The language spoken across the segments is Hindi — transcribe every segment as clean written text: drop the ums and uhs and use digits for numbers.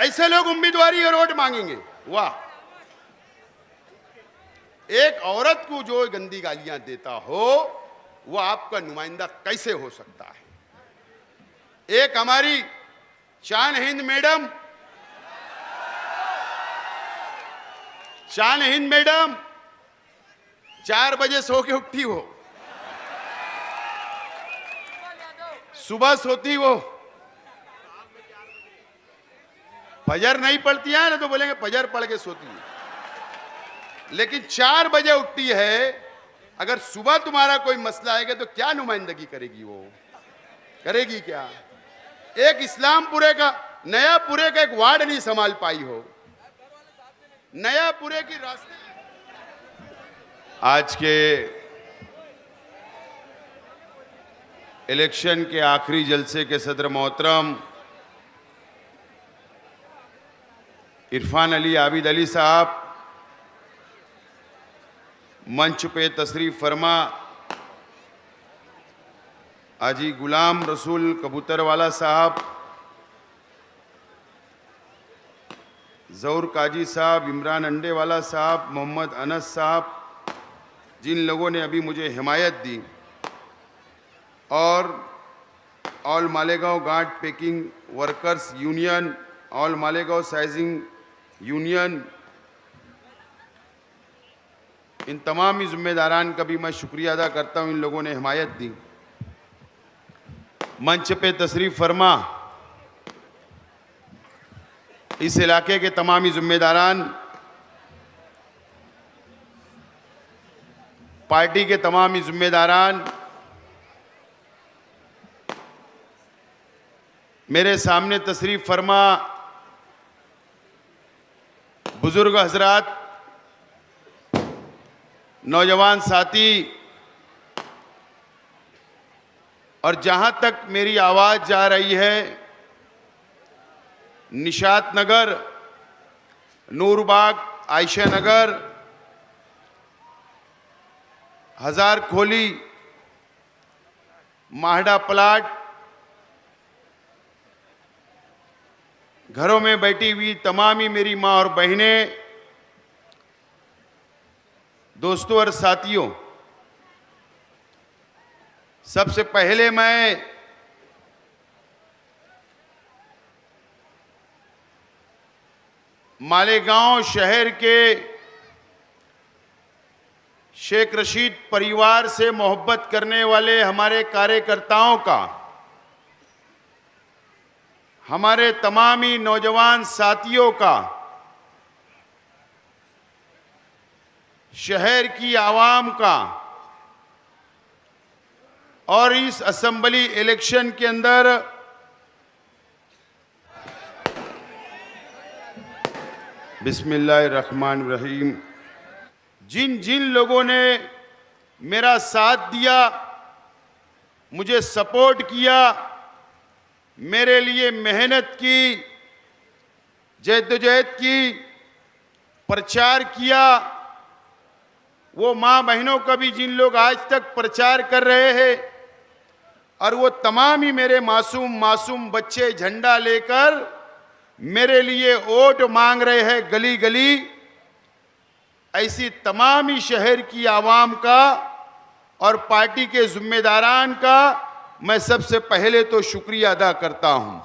ऐसे लोग उम्मीदवारी और वोट मांगेंगे? वाह! एक औरत को जो गंदी गालियां देता हो वो आपका नुमाइंदा कैसे हो सकता है? एक हमारी शान हिंद मैडम, शान हिंद मैडम 4 बजे सो के उठती हो, सुबह सोती वो, फजर नहीं पढ़ती है ना तो बोलेंगे फजर पढ़ के सोती है, लेकिन 4 बजे उठती है। अगर सुबह तुम्हारा कोई मसला आएगा तो क्या नुमाइंदगी करेगी? वो करेगी क्या? एक इस्लामपुरे का, नयापुरे का एक वार्ड नहीं संभाल पाई हो, नयापुरे की रास्ते। आज के इलेक्शन के आखिरी जलसे के सदर मोहतरम इरफान अली आबिद अली साहब, मंच पे तशरीफ फरमा हाजी गुलाम रसूल कबूतरवाला साहब, जौर काजी साहब, इमरान अंडेवाला साहब, मोहम्मद अनस साहब, जिन लोगों ने अभी मुझे हिमायत दी, और all Malegaon guard packing workers union, all Malegaon sizing union, इन तमाम जिम्मेदारान का भी मैं शुक्रिया अदा करता हूं। इन लोगों ने हिमायत दी। मंच पे तशरीफ फरमा इस इलाके के तमामी जिम्मेदारान, पार्टी के तमामी जिम्मेदारान, मेरे सामने तशरीफ फरमा बुजुर्ग हजरात, नौजवान साथी, और जहां तक मेरी आवाज जा रही है, निशात नगर, नूरबाग, आयशा नगर, हजार खोली, माहडा प्लाट, घरों में बैठी हुई तमामी मेरी माँ और बहनें, दोस्तों और साथियों, सबसे पहले मैं मालेगांव शहर के शेख रशीद परिवार से मोहब्बत करने वाले हमारे कार्यकर्ताओं का, हमारे तमामी नौजवान साथियों का, शहर की आवाम का, और इस असेंबली इलेक्शन के अंदर बिस्मिल्लाहिर्रहमानिर्रहीम जिन जिन लोगों ने मेरा साथ दिया, मुझे सपोर्ट किया, मेरे लिए मेहनत की, जद्दोजहद की, प्रचार किया, वो माँ बहनों का भी जिन लोग आज तक प्रचार कर रहे हैं, और वो तमाम ही मेरे मासूम बच्चे झंडा लेकर मेरे लिए वोट मांग रहे हैं गली गली, ऐसी तमाम ही शहर की आवाम का और पार्टी के जिम्मेदारान का मैं सबसे पहले तो शुक्रिया अदा करता हूं।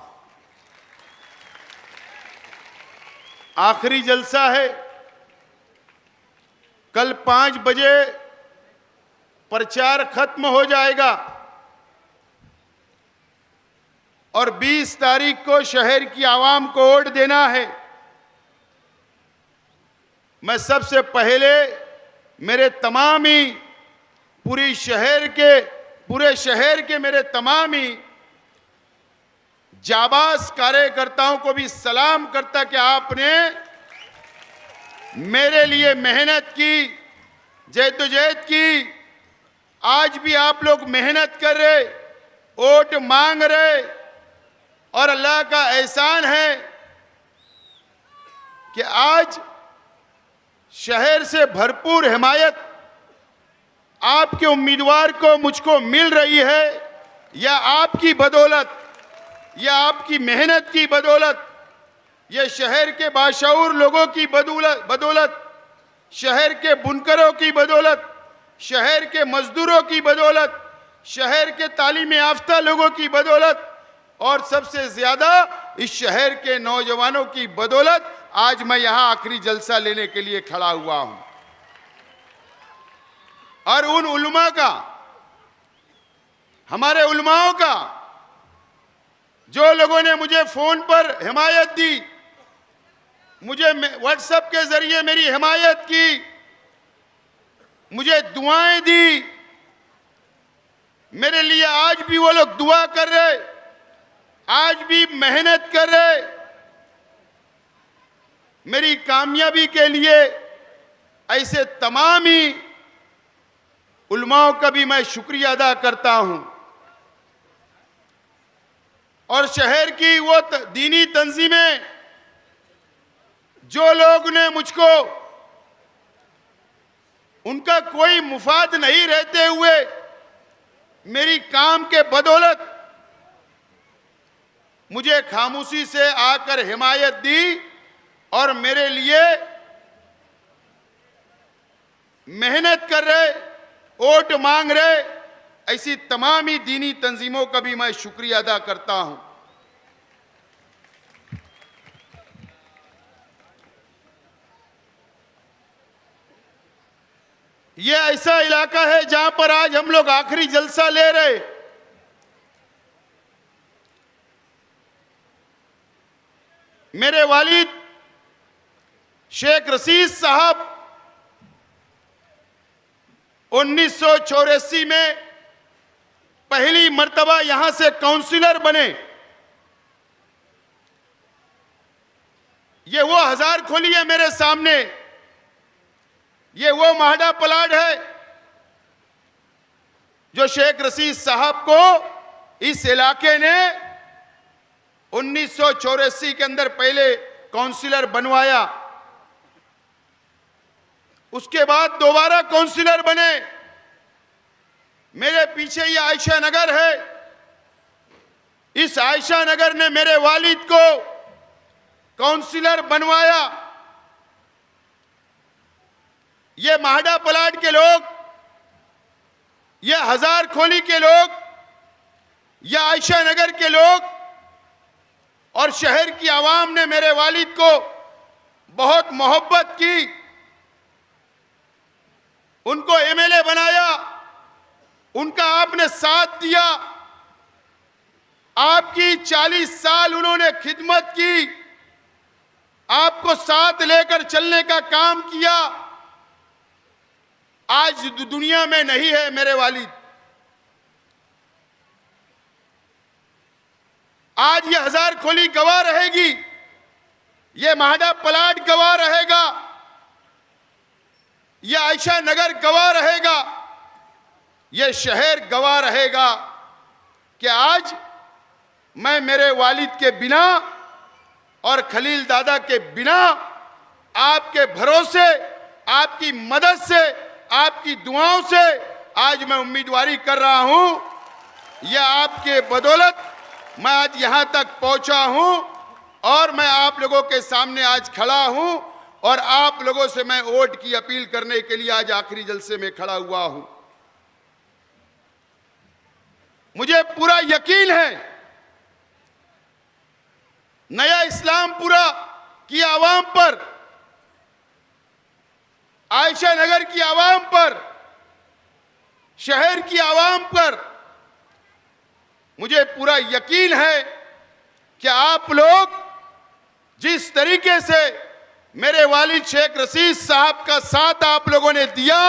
आखिरी जलसा है, कल 5 बजे प्रचार खत्म हो जाएगा और 20 तारीख को शहर की आवाम को वोट देना है। मैं सबसे पहले मेरे तमामी पूरे शहर के मेरे तमामी जाबाज कार्यकर्ताओं को भी सलाम करता कि आपने मेरे लिए मेहनत की, जद्दोजहद की, आज भी आप लोग मेहनत कर रहे, वोट मांग रहे, और अल्लाह का एहसान है कि आज शहर से भरपूर हिमायत आपके उम्मीदवार को मुझको मिल रही है, या आपकी बदौलत, या आपकी मेहनत की बदौलत। ये शहर के बाशऊर लोगों की बदौलत, शहर के बुनकरों की बदौलत, शहर के मजदूरों की बदौलत, शहर के तालीम याफ्ता लोगों की बदौलत और सबसे ज्यादा इस शहर के नौजवानों की बदौलत आज मैं यहां आखिरी जलसा लेने के लिए खड़ा हुआ हूं। और उन उलमा का, हमारे उलमाओं का, जो लोगों ने मुझे फोन पर हिमायत दी, मुझे व्हाट्सएप के जरिए मेरी हिमायत की, मुझे दुआएं दी, मेरे लिए आज भी वो लोग दुआ कर रहे, आज भी मेहनत कर रहे, मेरी कामयाबी के लिए, ऐसे तमाम ही उलमाओं का भी मैं शुक्रिया अदा करता हूं। और शहर की वो दीनी तंजीमें, जो लोग ने मुझको, उनका कोई मुफाद नहीं रहते हुए मेरी काम के बदौलत मुझे खामोशी से आकर हिमायत दी और मेरे लिए मेहनत कर रहे, वोट मांग रहे, ऐसी तमाम ही दीनी तंजीमों का भी मैं शुक्रिया अदा करता हूं। यह ऐसा इलाका है जहां पर आज हम लोग आखिरी जलसा ले रहे। मेरे वालिद शेख रशीद साहब 1984 में पहली मर्तबा यहां से काउंसिलर बने। ये वो हजार खोली है मेरे सामने, ये वो माहडा प्लाट है जो शेख रशीद साहब को इस इलाके ने 1984 के अंदर पहले काउंसिलर बनवाया। उसके बाद दोबारा काउंसिलर बने। मेरे पीछे ये आयशा नगर है, इस आयशा नगर ने मेरे वालिद को काउंसिलर बनवाया। ये माहडा प्लाट के लोग, ये हजार खोली के लोग, ये आयशा नगर के लोग और शहर की आवाम ने मेरे वालिद को बहुत मोहब्बत की, उनको एमएलए बनाया, उनका आपने साथ दिया। आपकी 40 साल उन्होंने खिदमत की, आपको साथ लेकर चलने का काम किया। आज दुनिया में नहीं है मेरे वालिद। आज ये हजार खोली गवाह रहेगी, ये माहडा प्लाट गवाह रहेगा, ये आयशा नगर गवाह रहेगा, ये शहर गवाह रहेगा कि आज मैं मेरे वालिद के बिना और खलील दादा के बिना, आपके भरोसे, आपकी मदद से, आपकी दुआओं से आज मैं उम्मीदवारी कर रहा हूं। यह आपके बदौलत मैं आज यहां तक पहुंचा हूं और मैं आप लोगों के सामने आज खड़ा हूं और आप लोगों से मैं वोट की अपील करने के लिए आज आखिरी जलसे में खड़ा हुआ हूं। मुझे पूरा यकीन है नया इस्लामपुरा की आवाम पर, आयशा नगर की आवाम पर, शहर की आवाम पर मुझे पूरा यकीन है कि आप लोग जिस तरीके से मेरे वालिद शेख रशीद साहब का साथ आप लोगों ने दिया,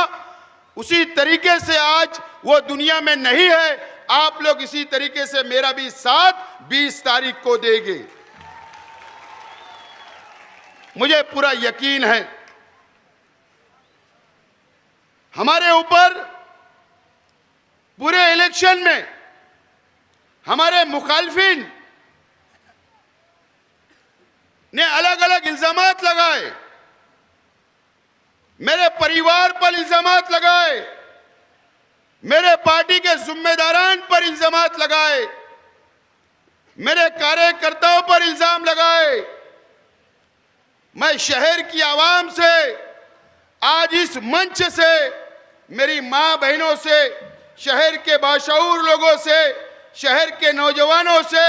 उसी तरीके से आज वो दुनिया में नहीं है। आप लोग इसी तरीके से मेरा भी साथ 20 तारीख को देंगे, मुझे पूरा यकीन है। हमारे ऊपर पूरे इलेक्शन में हमारे मुखालफिन ने अलग अलग इल्जामात लगाए, मेरे परिवार पर इल्जामात लगाए, मेरे पार्टी के जिम्मेदारान पर इल्जामात लगाए, मेरे कार्यकर्ताओं पर इल्जाम लगाए, मैं शहर की आवाम से, आज इस मंच से, मेरी मां बहनों से, शहर के बाशऊर लोगों से, शहर के नौजवानों से,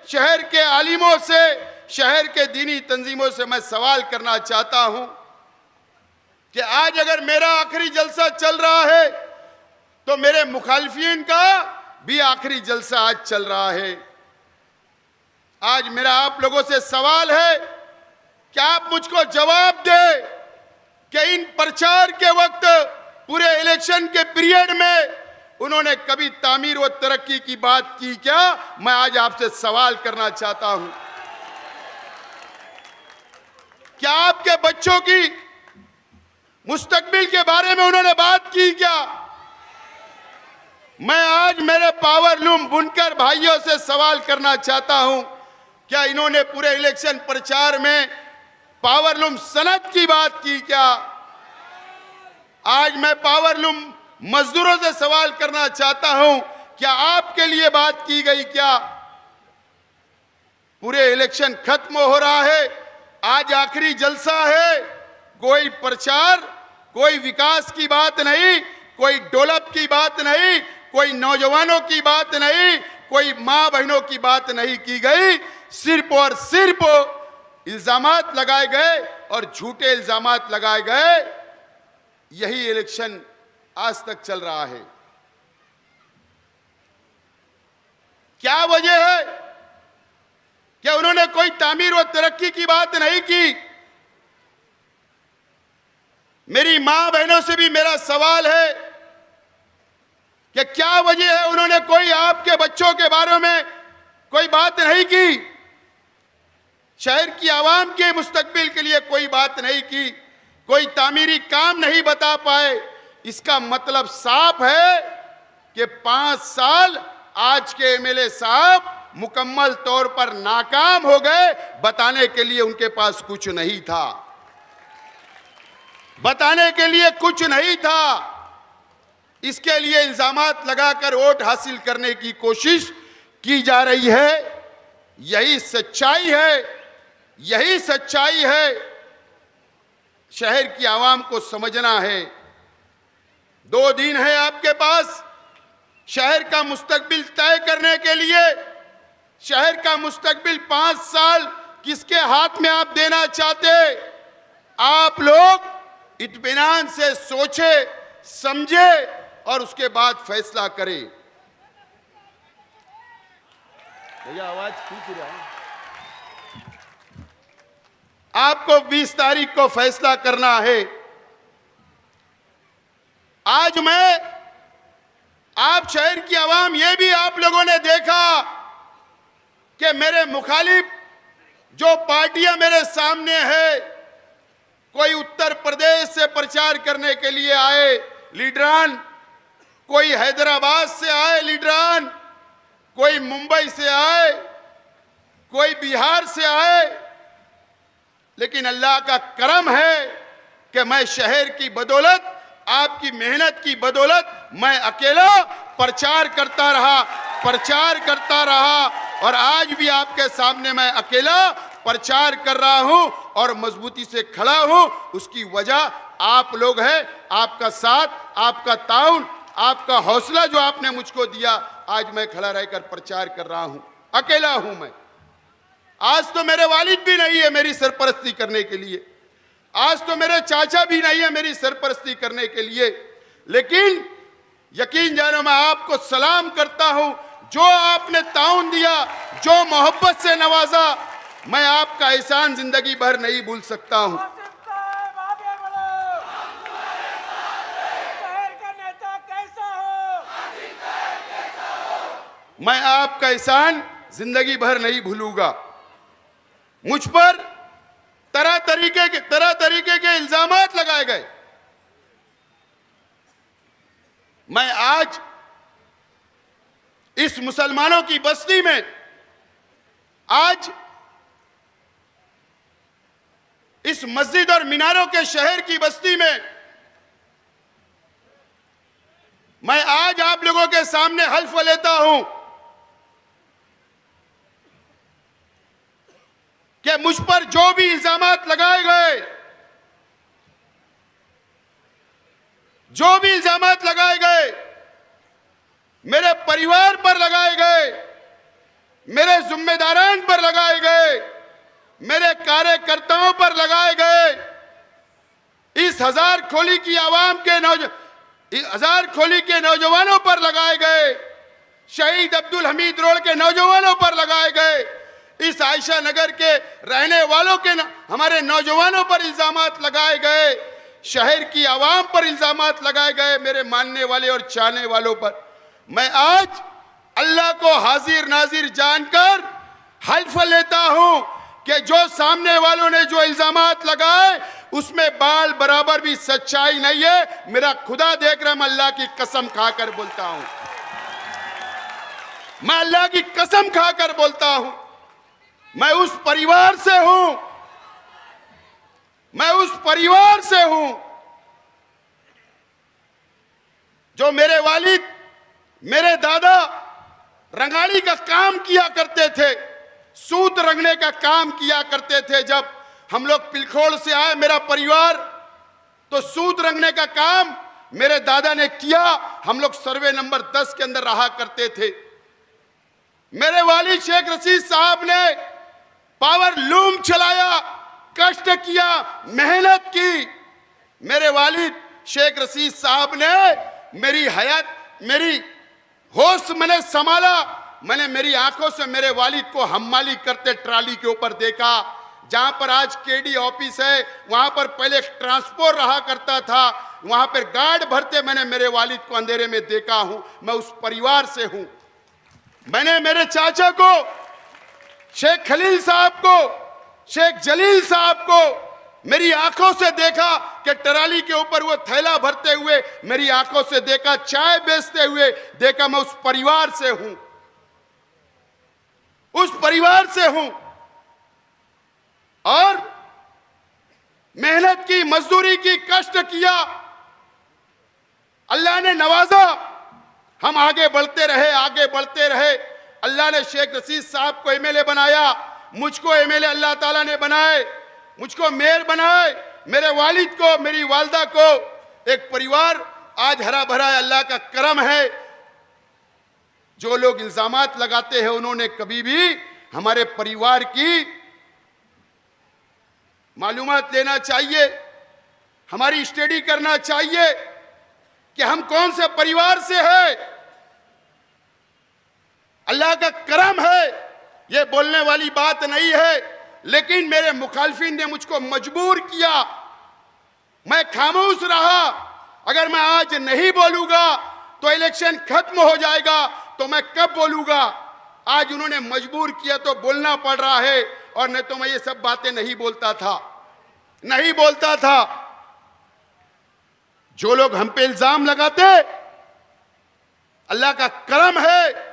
शहर के आलिमों से, शहर के दीनी तंजीमों से मैं सवाल करना चाहता हूं कि आज अगर मेरा आखिरी जलसा चल रहा है तो मेरे मुखालिफिन का भी आखिरी जलसा आज चल रहा है। आज मेरा आप लोगों से सवाल है कि आप मुझको जवाब दें कि इन प्रचार के वक्त, पूरे इलेक्शन के पीरियड में उन्होंने कभी तामीर व तरक्की की बात की क्या? मैं आज आपसे सवाल करना चाहता हूं। क्या आपके बच्चों की मुस्तकबिल के बारे में उन्होंने बात की क्या? मैं आज मेरे पावरलूम बुनकर भाइयों से सवाल करना चाहता हूं, क्या इन्होंने पूरे इलेक्शन प्रचार में पावरलूम सनद की बात की क्या? आज मैं पावरलूम मजदूरों से सवाल करना चाहता हूं, क्या आपके लिए बात की गई क्या? पूरे इलेक्शन खत्म हो रहा है, आज आखिरी जलसा है, कोई प्रचार, कोई विकास की बात नहीं, कोई डेवलप की बात नहीं, कोई नौजवानों की बात नहीं, कोई मां बहनों की बात नहीं की गई। सिर्फ और सिर्फ इल्जामात लगाए गए और झूठे इल्जामात लगाए गए। यही इलेक्शन आज तक चल रहा है। क्या वजह है? क्या उन्होंने कोई तामीर व तरक्की की बात नहीं की? मेरी मां बहनों से भी मेरा सवाल है कि क्या वजह है उन्होंने कोई आपके बच्चों के बारे में कोई बात नहीं की? शहर की आवाम के मुस्तकबिल के लिए कोई बात नहीं की, कोई तामीरी काम नहीं बता पाए। इसका मतलब साफ है कि 5 साल आज के एमएलए साहब मुकम्मल तौर पर नाकाम हो गए। बताने के लिए उनके पास कुछ नहीं था, बताने के लिए कुछ नहीं था। इसके लिए इल्जामात लगाकर वोट हासिल करने की कोशिश की जा रही है। यही सच्चाई है, यही सच्चाई है। शहर की आवाम को समझना है। 2 दिन है आपके पास शहर का मुस्तकबिल तय करने के लिए। शहर का मुस्तकबिल 5 साल किसके हाथ में आप देना चाहते? आप लोग इत्मीनान से सोचे, समझे और उसके बाद फैसला करें। भैया आवाज ठीक रहा है। आपको 20 तारीख को फैसला करना है। आज आप शहर की आवाम, ये भी आप लोगों ने देखा कि मेरे मुखालिफ जो पार्टियां मेरे सामने है, कोई उत्तर प्रदेश से प्रचार करने के लिए आए लीडरान, कोई हैदराबाद से आए लीडरान, कोई मुंबई से आए, कोई बिहार से आए। लेकिन अल्लाह का करम है कि मैं शहर की बदौलत, आपकी मेहनत की बदौलत मैं अकेला प्रचार करता रहा और आज भी आपके सामने मैं अकेला प्रचार कर रहा हूं और मजबूती से खड़ा हूं। उसकी वजह आप लोग हैं, आपका साथ, आपका ताउन, आपका हौसला जो आपने मुझको दिया। आज मैं खड़ा रहकर प्रचार कर रहा हूं, अकेला हूं मैं। आज तो मेरे वालिद भी नहीं है मेरी सरपरस्ती करने के लिए, आज तो मेरे चाचा भी नहीं है मेरी सरपरस्ती करने के लिए। लेकिन यकीन जानो मैं आपको सलाम करता हूं, जो आपने ताउन दिया, जो मोहब्बत से नवाजा, मैं आपका एहसान जिंदगी भर नहीं भूल सकता हूं। मैं आपका एहसान जिंदगी भर नहीं भूलूंगा। मुझ पर तरह तरीके के इल्जामात लगाए गए। मैं आज इस मुसलमानों की बस्ती में, आज इस मस्जिद और मीनारों के शहर की बस्ती में मैं आज आप लोगों के सामने हल्फ लेता हूं कि मुझ पर जो भी इल्जामात लगाए गए, जो भी इल्जामात लगाए गए, मेरे परिवार पर लगाए गए, मेरे जिम्मेदारान पर लगाए गए, मेरे कार्यकर्ताओं पर लगाए गए, इस हजार खोली की आवाम के हजार खोली के नौजवानों पर लगाए गए, शहीद अब्दुल हमीद रोड के नौजवानों पर लगाए गए, इस आयशा नगर के रहने वालों के हमारे नौजवानों पर इल्जामात लगाए गए, शहर की आवाम पर इल्जामात लगाए गए, मेरे मानने वाले और चाहने वालों पर। मैं आज अल्लाह को हाजिर नाजिर जानकर हल्फ लेता हूं कि जो सामने वालों ने जो इल्जामात लगाए उसमें बाल बराबर भी सच्चाई नहीं है। मेरा खुदा देख रहा है, मैं अल्लाह की कसम खाकर बोलता हूं, मैं अल्लाह की कसम खाकर बोलता हूं, मैं उस परिवार से हूं, मैं उस परिवार से हूं जो मेरे वालिद, मेरे दादा रंगाली का काम किया करते थे, सूत रंगने का काम किया करते थे। जब हम लोग पिलखोड़ से आए मेरा परिवार, तो सूत रंगने का काम मेरे दादा ने किया। हम लोग सर्वे नंबर 10 के अंदर रहा करते थे। मेरे वालिद शेख रशीद साहब ने पावर लूम चलाया, कष्ट किया, मेहनत की। मेरे वालिद शेख रशीद साहब ने मेरी हयात, मेरी होश मैंने संभाला। मैंने मेरी आंखों से मेरे वालिद को हम्माली करते ट्राली के ऊपर देखा। जहां पर आज केडी ऑफिस है, वहां पर पहले ट्रांसपोर्ट रहा करता था, वहां पर गार्ड भरते मैंने मेरे वालिद को अंधेरे में देखा हूं। मैं उस परिवार से हूं। मैंने मेरे चाचा को, शेख खलील साहब को, शेख जलील साहब को मेरी आंखों से देखा कि ट्राली के ऊपर वो थैला भरते हुए मेरी आंखों से देखा, चाय बेचते हुए देखा। मैं उस परिवार से हूं, उस परिवार से हूं। और मेहनत की, मजदूरी की, कष्ट किया, अल्लाह ने नवाजा। हम आगे बढ़ते रहे, आगे बढ़ते रहे। अल्लाह ने शेख रशीद साहब को एमएलए बनाया, मुझको एमएलए अल्लाह ताला ने बनाए, मुझको मेयर बनाए, मेरे वालिद को, मेरी वालदा को। एक परिवार आज हरा भरा है, अल्लाह का करम है। जो लोग इल्जामात लगाते हैं उन्होंने कभी भी हमारे परिवार की मालूमात लेना चाहिए, हमारी स्टडी करना चाहिए कि हम कौन से परिवार से हैं। अल्लाह का करम है, ये बोलने वाली बात नहीं है, लेकिन मेरे मुखालफिन ने मुझको मजबूर किया। मैं खामोश रहा। अगर मैं आज नहीं बोलूंगा तो इलेक्शन खत्म हो जाएगा, तो मैं कब बोलूंगा। आज उन्होंने मजबूर किया तो बोलना पड़ रहा है, और नहीं तो मैं ये सब बातें नहीं बोलता था, नहीं बोलता था। जो लोग हम पे इल्जाम लगाते, अल्लाह का करम है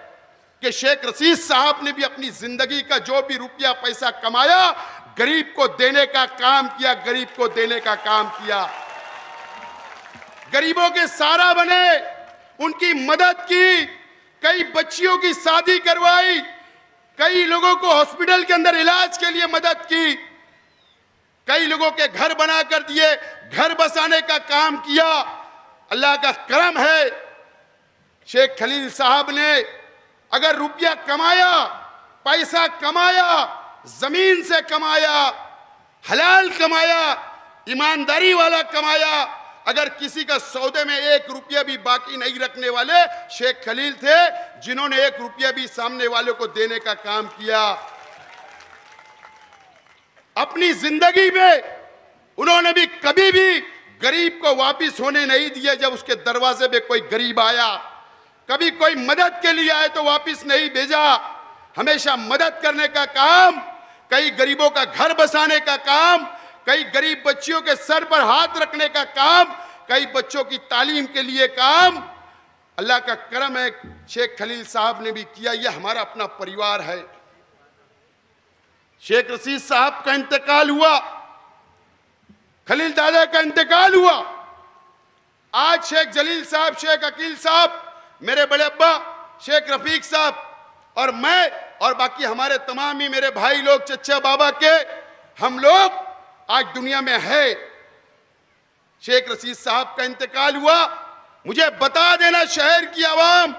कि शेख रशीद साहब ने भी अपनी जिंदगी का जो भी रुपया पैसा कमाया गरीब को देने का काम किया, गरीब को देने का काम किया, गरीबों के सहारा बने, उनकी मदद की, कई बच्चियों की शादी करवाई, कई लोगों को हॉस्पिटल के अंदर इलाज के लिए मदद की, कई लोगों के घर बना कर दिए, घर बसाने का काम किया। अल्लाह का करम है। शेख खलील साहब ने अगर रुपया कमाया, पैसा कमाया, जमीन से कमाया, हलाल कमाया, ईमानदारी वाला कमाया, अगर किसी का सौदे में 1 रुपया भी बाकी नहीं रखने वाले शेख खलील थे, जिन्होंने 1 रुपया भी सामने वालों को देने का काम किया। अपनी जिंदगी में उन्होंने भी कभी भी गरीब को वापिस होने नहीं दिया। जब उसके दरवाजे पे कोई गरीब आया, कभी कोई मदद के लिए आए तो वापिस नहीं भेजा। हमेशा मदद करने का काम, कई गरीबों का घर बसाने का काम, कई गरीब बच्चियों के सर पर हाथ रखने का काम, कई बच्चों की तालीम के लिए काम। अल्लाह का करम है, शेख खलील साहब ने भी किया। ये हमारा अपना परिवार है। शेख रशीद साहब का इंतकाल हुआ, खलील दादा का इंतकाल हुआ। आज शेख जलील साहब, शेख अकील साहब, मेरे बड़े अब्बा शेख रफीक साहब और मैं और बाकी हमारे तमाम ही मेरे भाई लोग चच्चा बाबा के, हम लोग आज दुनिया में है। शेख रशीद साहब का इंतकाल हुआ, मुझे बता देना शहर की आवाम,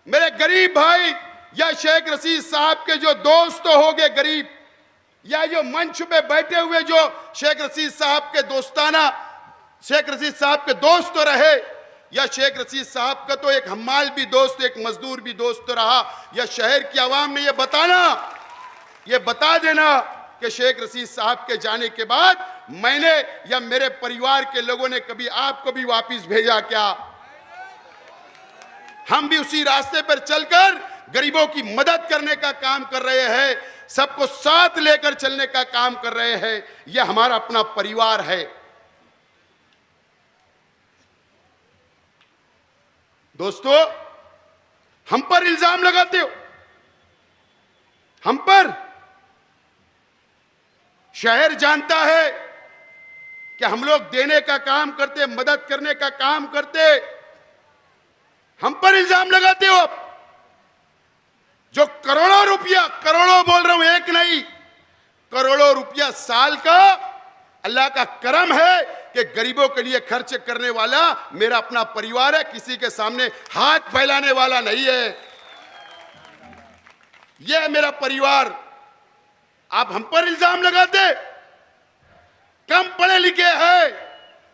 मेरे गरीब भाई, या शेख रशीद साहब के जो दोस्त हो गए गरीब, या जो मंच पे बैठे हुए जो शेख रशीद साहब के दोस्ताना, शेख रशीद साहब के दोस्त तो रहे, या शेख रशीद साहब का तो एक हम्माल भी दोस्त, एक मजदूर भी दोस्त रहा, या शहर की आवाम ने ये बता देना कि शेख रशीद साहब के जाने के बाद मैंने या मेरे परिवार के लोगों ने कभी आपको भी वापस भेजा क्या? हम भी उसी रास्ते पर चलकर गरीबों की मदद करने का काम कर रहे हैं, सबको साथ लेकर चलने का काम कर रहे हैं। यह हमारा अपना परिवार है। दोस्तों, हम पर इल्जाम लगाते हो, हम पर। शहर जानता है कि हम लोग देने का काम करते, मदद करने का काम करते, हम पर इल्जाम लगाते हो। आप जो करोड़ों रुपया, करोड़ों बोल रहा हूं, एक नहीं, करोड़ों रुपया साल का अल्लाह का करम है कि गरीबों के लिए खर्च करने वाला मेरा अपना परिवार है, किसी के सामने हाथ फैलाने वाला नहीं है। यह है मेरा परिवार। आप हम पर इल्जाम लगाते, कम पढ़े लिखे हैं,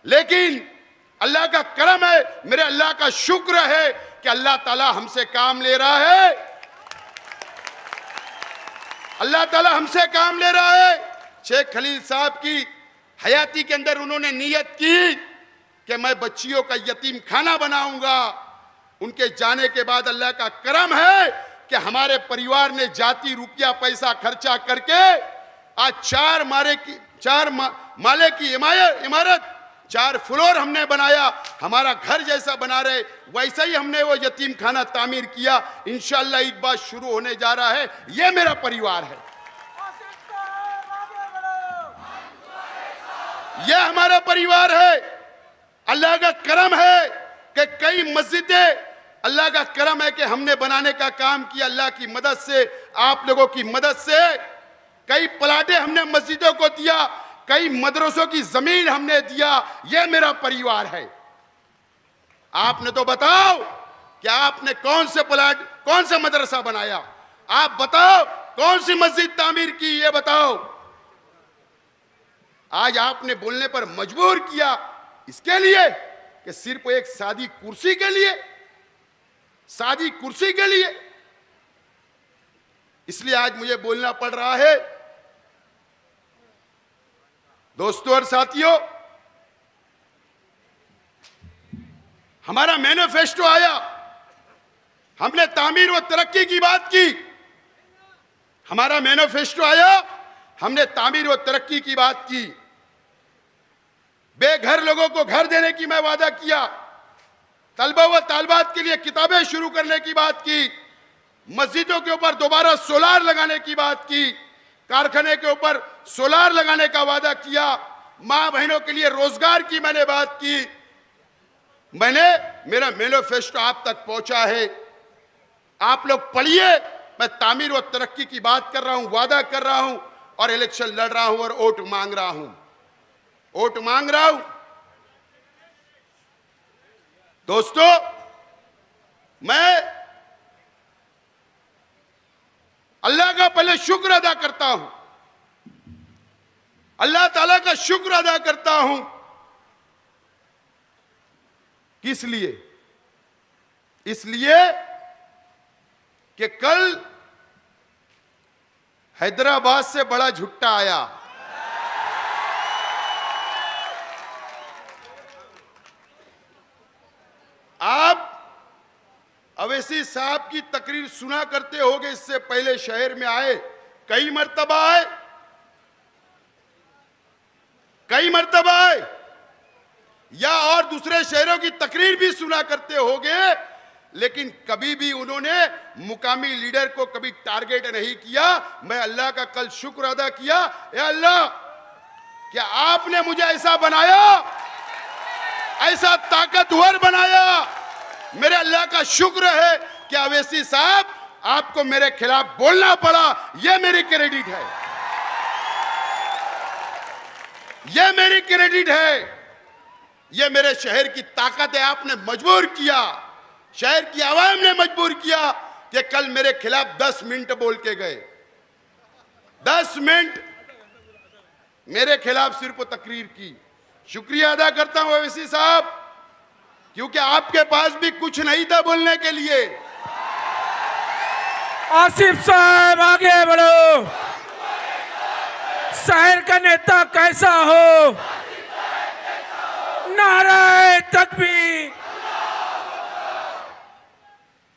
लेकिन अल्लाह का करम है, मेरे अल्लाह का शुक्र है कि अल्लाह ताला हमसे काम ले रहा है, अल्लाह ताला हमसे काम ले रहा है। शेख खलील साहब की हयाती के अंदर उन्होंने नियत की कि मैं बच्चियों का यतीम खाना बनाऊंगा। उनके जाने के बाद अल्लाह का करम है कि हमारे परिवार ने जाती रुपया पैसा खर्चा करके आज चार माले की इमारत, 4 फ्लोर हमने बनाया, हमारा घर जैसा बना रहे वैसा ही हमने वो यतीम खाना तामीर किया। इंशाअल्लाह ईद बाद शुरू होने जा रहा है। ये मेरा परिवार है, ये हमारा परिवार है। अल्लाह का करम है कि कई मस्जिदें, अल्लाह का करम है कि हमने बनाने का काम किया अल्लाह की मदद से, आप लोगों की मदद से। कई प्लाटें हमने मस्जिदों को दिया, कई मदरसों की जमीन हमने दिया। यह मेरा परिवार है। आपने तो बताओ कि आपने कौन से प्लाट, कौन सा मदरसा बनाया, आप बताओ कौन सी मस्जिद तामीर की, ये बताओ। आज आपने बोलने पर मजबूर किया इसके लिए कि सिर्फ एक सादी कुर्सी के लिए, सादी कुर्सी के लिए, इसलिए आज मुझे बोलना पड़ रहा है। दोस्तों और साथियों, हमारा मैनिफेस्टो आया, हमने तामीर व तरक्की की बात की। हमारा मैनिफेस्टो आया, हमने तामीर व तरक्की की बात की। बेघर लोगों को घर देने की मैं वादा किया, तलबा व तालबात के लिए किताबें शुरू करने की बात की, मस्जिदों के ऊपर दोबारा सोलार लगाने की बात की, कारखाने के ऊपर सोलार लगाने का वादा किया, मां बहनों के लिए रोजगार की मैंने बात की। मेरा मैनिफेस्टो आप तक पहुंचा है, आप लोग पढ़िए। मैं तामीर व तरक्की की बात कर रहा हूं, वादा कर रहा हूं, और इलेक्शन लड़ रहा हूं और वोट मांग रहा हूं, वोट मांग रहा हूं। दोस्तों, मैं अल्लाह का पहले शुक्र अदा करता हूं, अल्लाह ताला का शुक्र अदा करता हूं। किस लिए? इसलिए कि कल हैदराबाद से बड़ा झुट्टा आया। आप अवैसी साहब की तकरीर सुना करते होंगे, इससे पहले शहर में आए, कई मर्तबा आए, कई मर्तबा आए, या और दूसरे शहरों की तकरीर भी सुना करते होंगे, लेकिन कभी भी उन्होंने मुकामी लीडर को कभी टारगेट नहीं किया। मैं अल्लाह का कल शुक्र अदा किया, या अल्लाह, क्या आपने मुझे ऐसा बनाया, ऐसा ताकतवर बनाया। मेरे अल्लाह का शुक्र है कि अवैसी साहब आपको मेरे खिलाफ बोलना पड़ा, यह मेरी क्रेडिट है, यह मेरी क्रेडिट है, यह मेरे शहर की ताकत है। आपने मजबूर किया, शहर की आवाम ने मजबूर किया कि कल मेरे खिलाफ 10 मिनट बोल के गए, 10 मिनट मेरे खिलाफ सिर्फ तकरीर की। शुक्रिया अदा करता हूं ओवैसी साहब, क्योंकि आपके पास भी कुछ नहीं था बोलने के लिए। आसिफ साहब आगे बढ़ो। शहर का नेता कैसा हो? नारे तकबीर।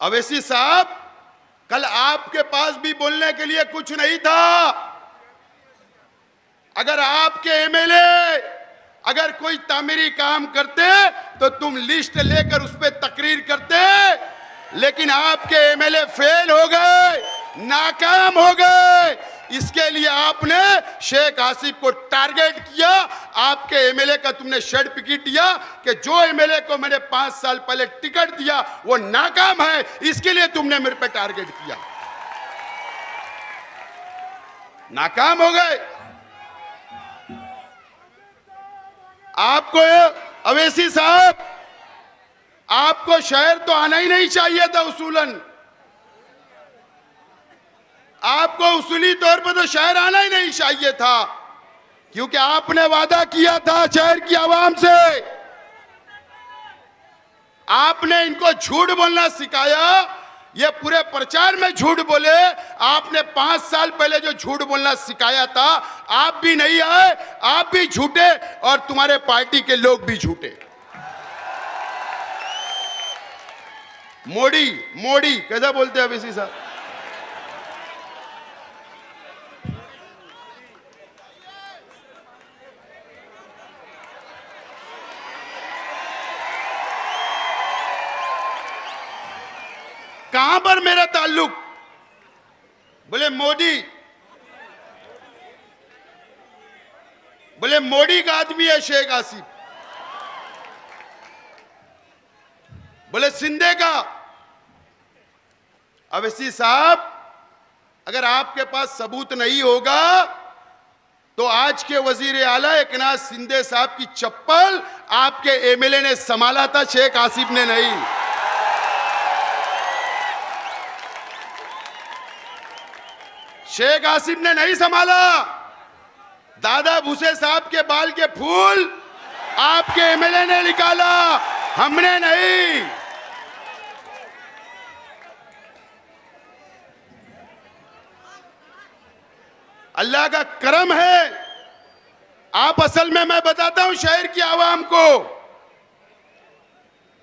ओवैसी साहब, कल आपके पास भी बोलने के लिए कुछ नहीं था। अगर आपके एमएलए अगर कोई तामीरी काम करते तो तुम लिस्ट लेकर उस पर तकरीर करते, लेकिन आपके एमएलए फेल हो गए, नाकाम हो गए। इसके लिए आपने शेख आसिफ को टारगेट किया। आपके एमएलए का तुमने सर्टिफिकेट दिया कि जो एमएलए को मैंने 5 साल पहले टिकट दिया वो नाकाम है, इसके लिए तुमने मेरे पे टारगेट किया। नाकाम हो गए। आपको ओवैसी साहब, आपको शहर तो आना ही नहीं चाहिए था उसूलन। आपको उसूली तौर पर तो शहर आना ही नहीं चाहिए था, क्योंकि आपने वादा किया था शहर की आवाम से। आपने इनको झूठ बोलना सिखाया, ये पूरे प्रचार में झूठ बोले। आपने 5 साल पहले जो झूठ बोलना सिखाया था, आप भी नहीं आए, आप भी झूठे और तुम्हारे पार्टी के लोग भी झूठे। मोदी मोदी कैसा बोलते हैं ओवैसी साहब? कहां पर मेरा ताल्लुक? बोले मोदी, बोले मोदी का आदमी है शेख आसिफ, बोले सिंधे का। ओवैसी साहब, अगर आपके पास सबूत नहीं होगा तो आज के वजीर आला एकनाथ शिंदे साहब की चप्पल आपके एमएलए ने संभाला था, शेख आसिफ ने नहीं। शेख आसिफ ने नहीं संभाला। दादा भूसे साहब के बाल के फूल आपके एमएलए ने निकाला, हमने नहीं। अल्लाह का करम है। आप असल में, मैं बताता हूं शहर की आवाम को,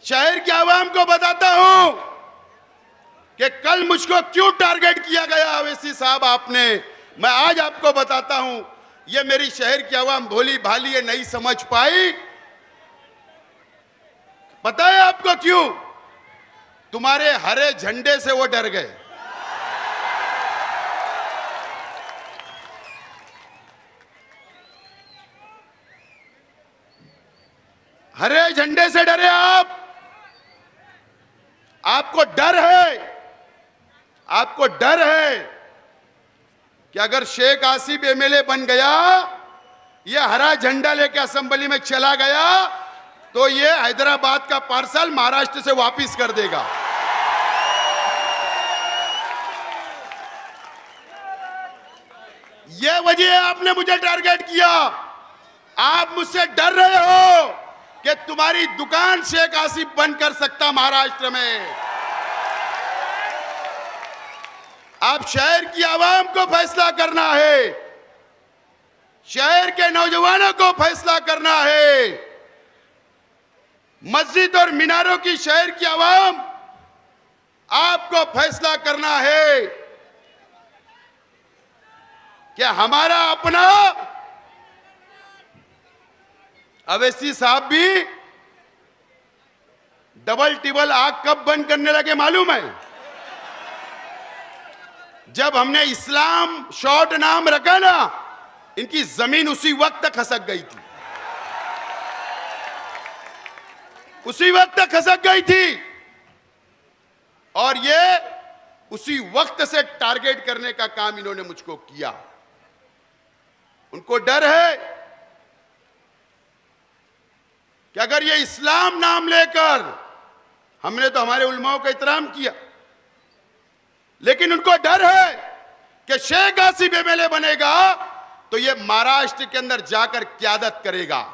शहर की आवाम को बताता हूं कि कल मुझको क्यों टारगेट किया गया ओवैसी साहब आपने। मैं आज आपको बताता हूं, ये मेरी शहर की आवाम भोली भाली है, नहीं समझ पाई। पता है आपको क्यों? तुम्हारे हरे झंडे से वो डर गए। हरे झंडे से डरे आप। आपको डर है, आपको डर है कि अगर शेख आसिफ एमएलए बन गया, ये हरा झंडा लेके असेंबली में चला गया, तो ये हैदराबाद का पार्सल महाराष्ट्र से वापस कर देगा। ये वजह है आपने मुझे टारगेट किया। आप मुझसे डर रहे हो कि तुम्हारी दुकान शेख आसिफ बंद कर सकता महाराष्ट्र में। अब शहर की आवाम को फैसला करना है, शहर के नौजवानों को फैसला करना है। मस्जिद और मीनारों की शहर की आवाम, आपको फैसला करना है कि हमारा अपना। ओवैसी साहब भी डबल टिबल आग कब बंद करने लगे मालूम है? जब हमने इस्लाम शॉर्ट नाम रखा ना, इनकी जमीन उसी वक्त तक खसक गई थी, उसी वक्त तक खसक गई थी। और ये उसी वक्त से टारगेट करने का काम इन्होंने मुझको किया। उनको डर है कि अगर ये इस्लाम नाम लेकर, हमने तो हमारे उलमाओं का एहतराम किया, लेकिन उनको डर है कि शेख आसिफ एमएलए बनेगा तो ये महाराष्ट्र के अंदर जाकर क्यादत करेगा।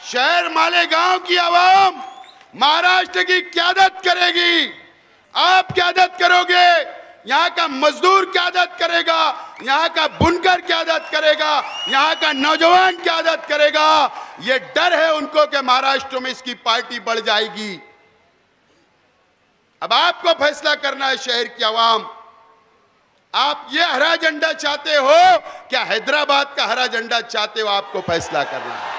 शहर मालेगांव की आवाम महाराष्ट्र की क्यादत करेगी। आप क्यादत करोगे, यहां का मजदूर क्यादत करेगा, यहां का बुनकर क्यादत करेगा, यहां का नौजवान क्यादत करेगा। ये डर है उनको कि महाराष्ट्र में इसकी पार्टी बढ़ जाएगी। अब आपको फैसला करना है शहर की आवाम, आप ये हरा झंडा चाहते हो क्या हैदराबाद का हरा झंडा चाहते हो? आपको फैसला करना है।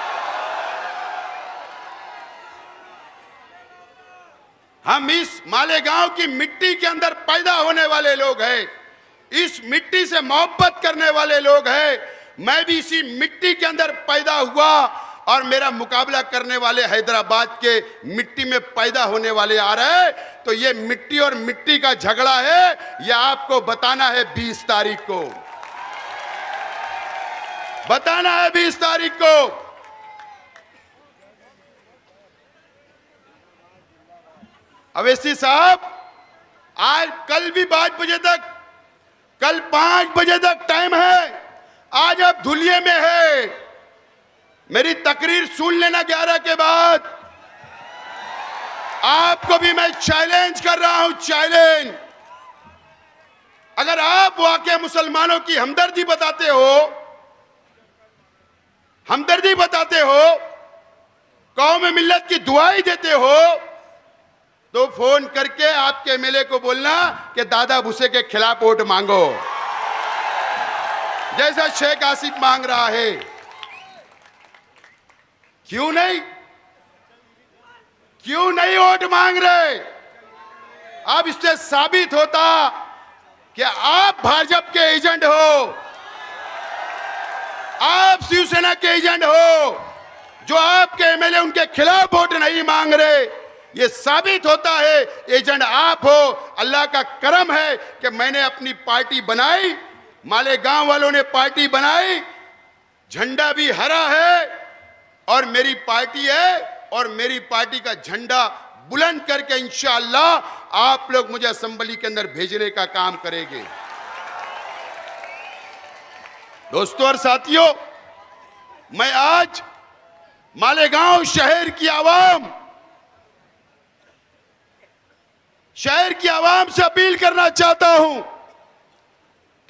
हम इस मालेगांव की मिट्टी के अंदर पैदा होने वाले लोग हैं, इस मिट्टी से मोहब्बत करने वाले लोग हैं। मैं भी इसी मिट्टी के अंदर पैदा हुआ और मेरा मुकाबला करने वाले हैदराबाद के मिट्टी में पैदा होने वाले आ रहे हैं। तो ये मिट्टी और मिट्टी का झगड़ा है, यह आपको बताना है 20 तारीख को, बताना है 20 तारीख को। अवैसी साहब, आज कल भी 5 बजे तक, कल 5 बजे तक टाइम है। आज आप धुलिये में है, मेरी तकरीर सुन लेना 11 के बाद। आपको भी मैं चैलेंज कर रहा हूं, चैलेंज। अगर आप वाकई मुसलमानों की हमदर्दी बताते हो, हमदर्दी बताते हो, कौम मिल्लत की दुआई देते हो, तो फोन करके आपके एमएलए को बोलना कि दादा भूसे के खिलाफ वोट मांगो, जैसा शेख आसिफ मांग रहा है। क्यों नहीं, क्यों नहीं वोट मांग रहे? अब इससे साबित होता कि आप भाजपा के एजेंट हो, आप शिवसेना के एजेंट हो। जो आपके एमएलए उनके खिलाफ वोट नहीं मांग रहे, ये साबित होता है एजेंट आप हो। अल्लाह का करम है कि मैंने अपनी पार्टी बनाई, मालेगांव वालों ने पार्टी बनाई, झंडा भी हरा है और मेरी पार्टी है, और मेरी पार्टी का झंडा बुलंद करके इंशाअल्लाह आप लोग मुझे असेंबली के अंदर भेजने का काम करेंगे। दोस्तों और साथियों, मैं आज मालेगांव शहर की आवाम से अपील करना चाहता हूं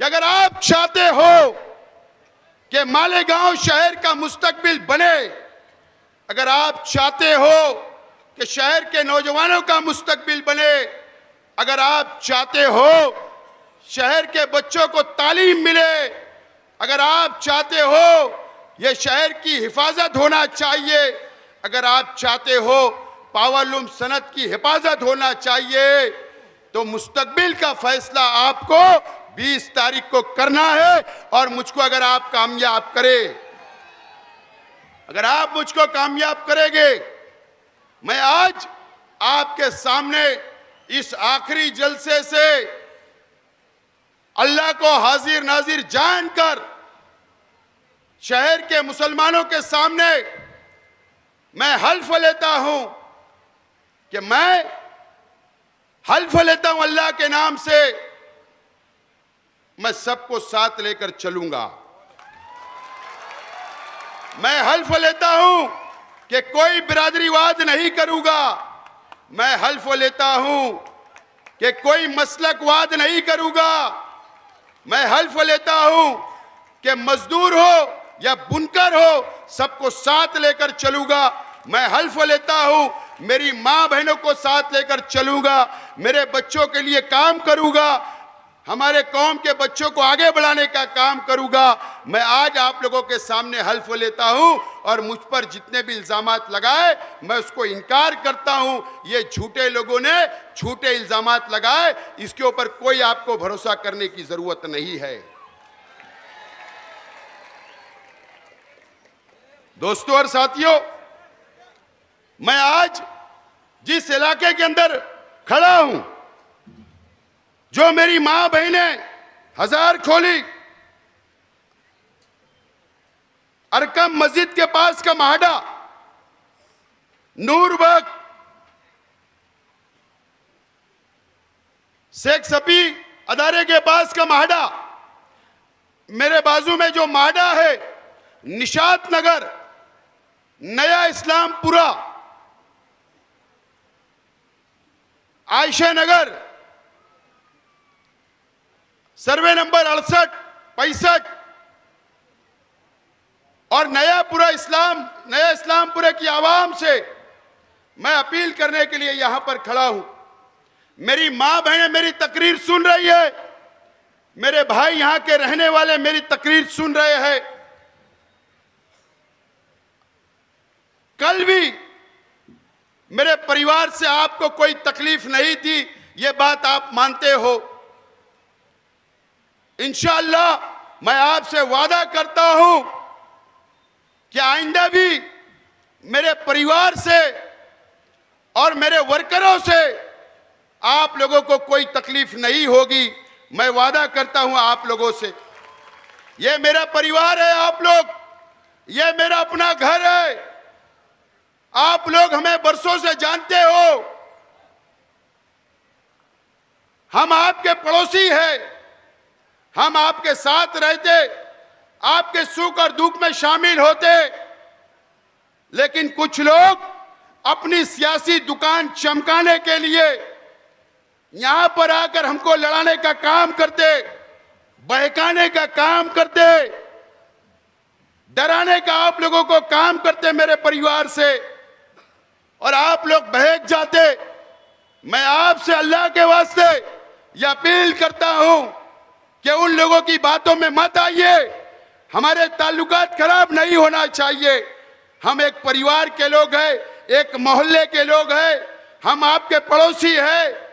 कि अगर आप चाहते हो कि मालेगांव शहर का मुस्तकबिल बने, अगर आप चाहते हो कि शहर के नौजवानों का मुस्तकबिल बने, अगर आप चाहते हो शहर के बच्चों को तालीम मिले, अगर आप चाहते हो ये शहर की हिफाजत होना चाहिए, अगर आप चाहते हो पावरलूम सनत की हिफाजत होना चाहिए, तो मुस्तकबिल का फैसला आपको 20 तारीख को करना है। और मुझको अगर आप कामयाब करें, अगर आप मुझको कामयाब करेंगे, मैं आज आपके सामने इस आखिरी जलसे से अल्लाह को हाजिर नाजिर जानकर शहर के मुसलमानों के सामने मैं हल्फ लेता हूं कि मैं हल्फ लेता हूं अल्लाह के नाम से, मैं सबको साथ लेकर चलूंगा। मैं हल्फ लेता हूं कि कोई बिरादरीवाद नहीं करूंगा। मैं हल्फ लेता हूं कि कोई मसलकवाद नहीं करूंगा। मैं हल्फ लेता हूं कि मजदूर हो या बुनकर हो, सबको साथ लेकर चलूंगा। मैं हल्फ लेता हूं मेरी मां बहनों को साथ लेकर चलूंगा, मेरे बच्चों के लिए काम करूंगा, हमारे कौम के बच्चों को आगे बढ़ाने का काम करूंगा। मैं आज आप लोगों के सामने हल्फ लेता हूं और मुझ पर जितने भी इल्जामात लगाए मैं उसको इनकार करता हूं। ये झूठे लोगों ने झूठे इल्जामात लगाए, इसके ऊपर कोई आपको भरोसा करने की जरूरत नहीं है। दोस्तों और साथियों, मैं आज जिस इलाके के अंदर खड़ा हूं, जो मेरी मां बहनें हजार खोली, अरकम मस्जिद के पास का माहडा, नूरबग, शेख सफी अदारे के पास का माहडा, मेरे बाजू में जो माहडा है निशात नगर, नया इस्लामपुरा, आयशा नगर, सर्वे नंबर 68, 65 और नया इस्लामपुरे की आवाम से मैं अपील करने के लिए यहां पर खड़ा हूं। मेरी मां बहनें मेरी तकरीर सुन रही है, मेरे भाई यहां के रहने वाले मेरी तकरीर सुन रहे हैं। कल भी मेरे परिवार से आपको कोई तकलीफ नहीं थी, ये बात आप मानते हो। इंशाअल्लाह मैं आपसे वादा करता हूं कि आइंदा भी मेरे परिवार से और मेरे वर्करों से आप लोगों को कोई तकलीफ नहीं होगी। मैं वादा करता हूं आप लोगों से। ये मेरा परिवार है, आप लोग, ये मेरा अपना घर है। आप लोग हमें बरसों से जानते हो, हम आपके पड़ोसी हैं, हम आपके साथ रहते, आपके सुख और दुख में शामिल होते। लेकिन कुछ लोग अपनी सियासी दुकान चमकाने के लिए यहां पर आकर हमको लड़ाने का काम करते, बहकाने का काम करते, डराने का आप लोगों को काम करते मेरे परिवार से, और आप लोग बहक जाते। मैं आपसे अल्लाह के वास्ते यह अपील करता हूं कि उन लोगों की बातों में मत आइए। हमारे ताल्लुकात खराब नहीं होना चाहिए। हम एक परिवार के लोग हैं, एक मोहल्ले के लोग हैं, हम आपके पड़ोसी हैं।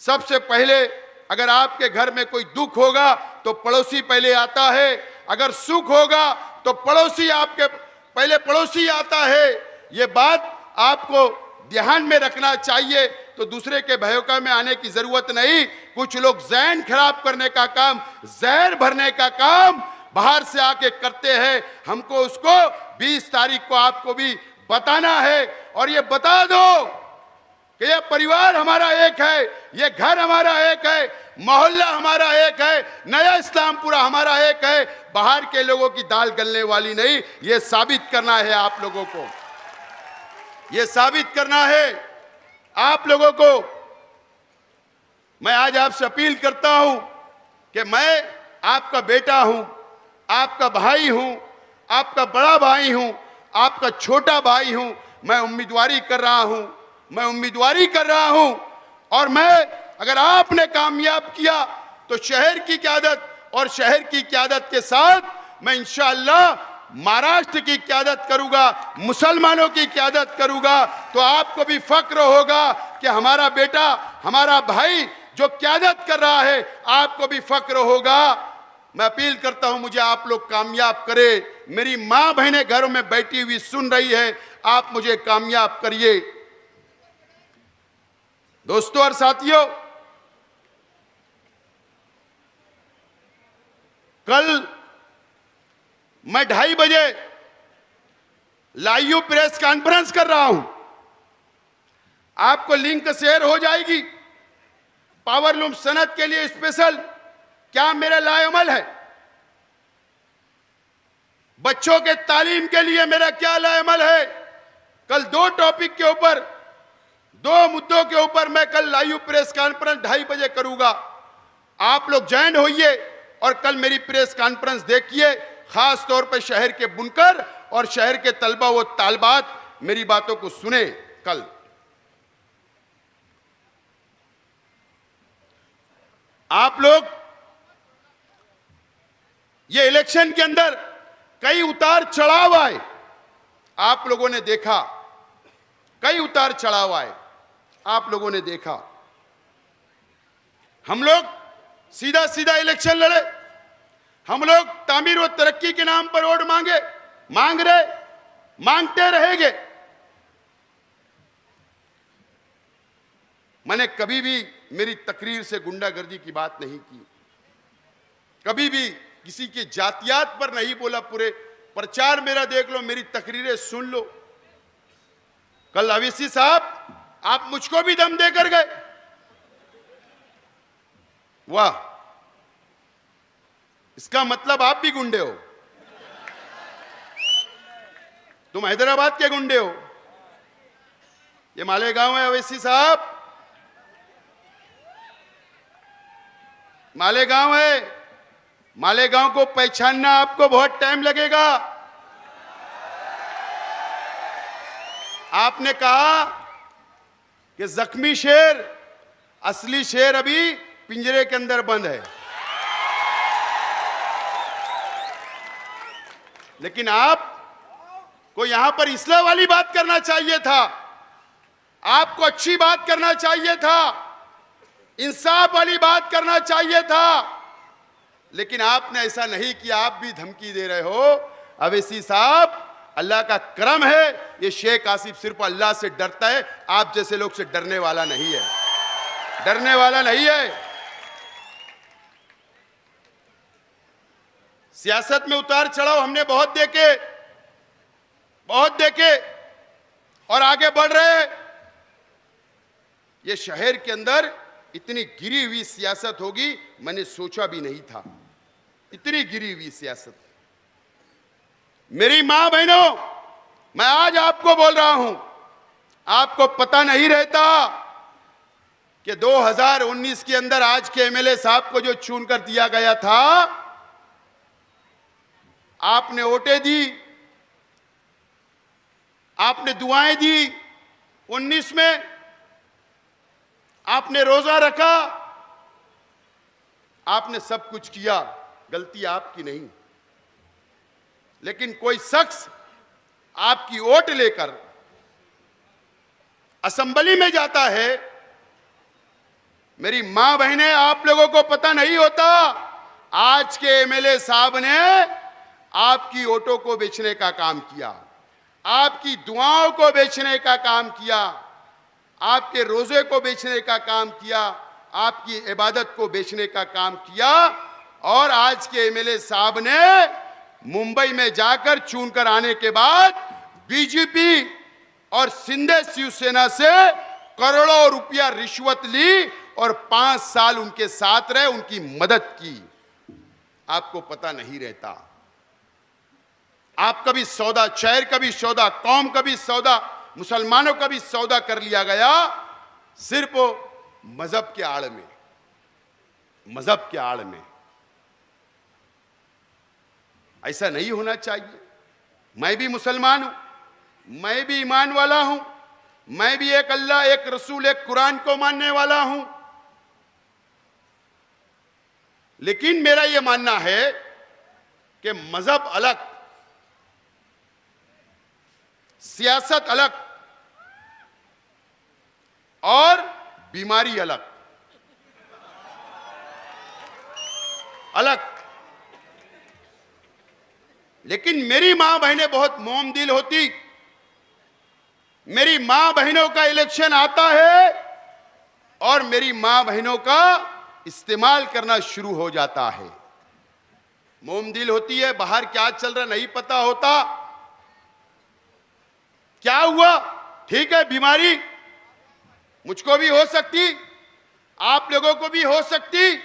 सबसे पहले अगर आपके घर में कोई दुख होगा तो पड़ोसी पहले आता है, अगर सुख होगा तो पड़ोसी आपके पहले पड़ोसी आता है। ये बात आपको ध्यान में रखना चाहिए। तो दूसरे के भयौका में आने की जरूरत नहीं। कुछ लोग ज़हन खराब करने का काम, जहर भरने का काम बाहर से आके करते हैं। हमको उसको 20 तारीख को आपको भी बताना है, और ये बता दो कि ये परिवार हमारा एक है, ये घर हमारा एक है, मोहल्ला हमारा एक है, नया इस्लामपुरा हमारा एक है। बाहर के लोगों की दाल गलने वाली नहीं। ये साबित करना है आप लोगों को, ये साबित करना है आप लोगों को। मैं आज आपसे अपील करता हूं कि मैं आपका बेटा हूं, आपका भाई हूं, आपका बड़ा भाई हूं, आपका छोटा भाई हूं। मैं उम्मीदवारी कर रहा हूं, और मैं अगर आपने कामयाब किया तो शहर की क़यादत, और शहर की क़यादत के साथ मैं इंशाअल्लाह महाराष्ट्र की क़यादत करूंगा, मुसलमानों की क़यादत करूंगा। तो आपको भी फक्र होगा कि हमारा बेटा, हमारा भाई जो क़यादत कर रहा है, आपको भी फक्र होगा। मैं अपील करता हूं, मुझे आप लोग कामयाब करें। मेरी मां बहनें घरों में बैठी हुई सुन रही है, आप मुझे कामयाब करिए। दोस्तों और साथियों, कल मैं 2:30 बजे लाइव प्रेस कॉन्फ्रेंस कर रहा हूं। आपको लिंक शेयर हो जाएगी। पावरलूम सनत के लिए स्पेशल क्या मेरा लाएअमल है, बच्चों के तालीम के लिए मेरा क्या लाएअमल है। कल 2 टॉपिक के ऊपर, 2 मुद्दों के ऊपर मैं कल लाइव प्रेस कॉन्फ्रेंस 2:30 बजे करूंगा। आप लोग ज्वाइन होइए और कल मेरी प्रेस कॉन्फ्रेंस देखिए। खास तौर पर शहर के बुनकर और शहर के तलबा व तालबात मेरी बातों को सुने। कल आप लोग ये इलेक्शन के अंदर कई उतार चढ़ाव आए, आप लोगों ने देखा, कई उतार चढ़ाव आए, आप लोगों ने देखा। हम लोग सीधा सीधा इलेक्शन लड़े, हम लोग तामीर व तरक्की के नाम पर वोट मांगते रहेंगे। मैंने कभी भी मेरी तकरीर से गुंडागर्दी की बात नहीं की, कभी भी किसी के जातियात पर नहीं बोला। पूरे प्रचार मेरा देख लो, मेरी तकरीरें सुन लो। कल अवैसी साहब आप मुझको भी दम देकर गए, वाह, इसका मतलब आप भी गुंडे हो। तुम हैदराबाद के गुंडे हो। ये मालेगांव है अवैसी साहब, मालेगांव है। मालेगांव को पहचानना आपको बहुत टाइम लगेगा। आपने कहा कि जख्मी शेर, असली शेर अभी पिंजरे के अंदर बंद है, लेकिन आप को यहां पर इस्लाह वाली बात करना चाहिए था, आपको अच्छी बात करना चाहिए था, इंसाफ वाली बात करना चाहिए था, लेकिन आपने ऐसा नहीं किया। आप भी धमकी दे रहे हो। अवैसी साहब, अल्लाह का करम है, ये शेख आसिफ सिर्फ अल्लाह से डरता है, आप जैसे लोग से डरने वाला नहीं है, डरने वाला नहीं है। सियासत में उतार चढ़ाव हमने बहुत देखे और आगे बढ़ रहे हैं। ये शहर के अंदर इतनी गिरी हुई सियासत होगी, मैंने सोचा भी नहीं था, इतनी गिरी हुई सियासत। मेरी मां बहनों, मैं आज आपको बोल रहा हूं, आपको पता नहीं रहता कि 2019 के अंदर आज के एमएलए साहब को जो चुनकर दिया गया था, आपने वोटें दी, आपने दुआएं दी। 19 में आपने रोजा रखा, आपने सब कुछ किया, गलती आपकी नहीं, लेकिन कोई शख्स आपकी वोट लेकर असेंबली में जाता है। मेरी मां बहनें, आप लोगों को पता नहीं होता, आज के एमएलए साहब ने आपकी वोटों को बेचने का काम किया, आपकी दुआओं को बेचने का काम किया, आपके रोजे को बेचने का काम किया, आपकी इबादत को बेचने का काम किया। और आज के एमएलए साहब ने मुंबई में जाकर चुनकर आने के बाद बीजेपी और शिंदे शिवसेना से करोड़ों रुपया रिश्वत ली और 5 साल उनके साथ रहे, उनकी मदद की। आपको पता नहीं रहता। आपका भी सौदा, शहर का भी सौदा, कौम का भी सौदा, मुसलमानों का भी सौदा कर लिया गया, सिर्फ मजहब के आड़ में, मजहब के आड़ में। ऐसा नहीं होना चाहिए। मैं भी मुसलमान हूं, मैं भी ईमान वाला हूं, मैं भी एक अल्लाह, एक रसूल, एक कुरान को मानने वाला हूं, लेकिन मेरा यह मानना है कि मजहब अलग, सियासत अलग और बीमारी अलग, अलग। लेकिन मेरी मां बहनें बहुत मोम दिल होती। मेरी मां बहनों का इलेक्शन आता है और मेरी मां बहनों का इस्तेमाल करना शुरू हो जाता है। मोम दिल होती है, बाहर क्या चल रहा नहीं पता होता। क्या हुआ? ठीक है, बीमारी मुझको भी हो सकती, आप लोगों को भी हो सकती।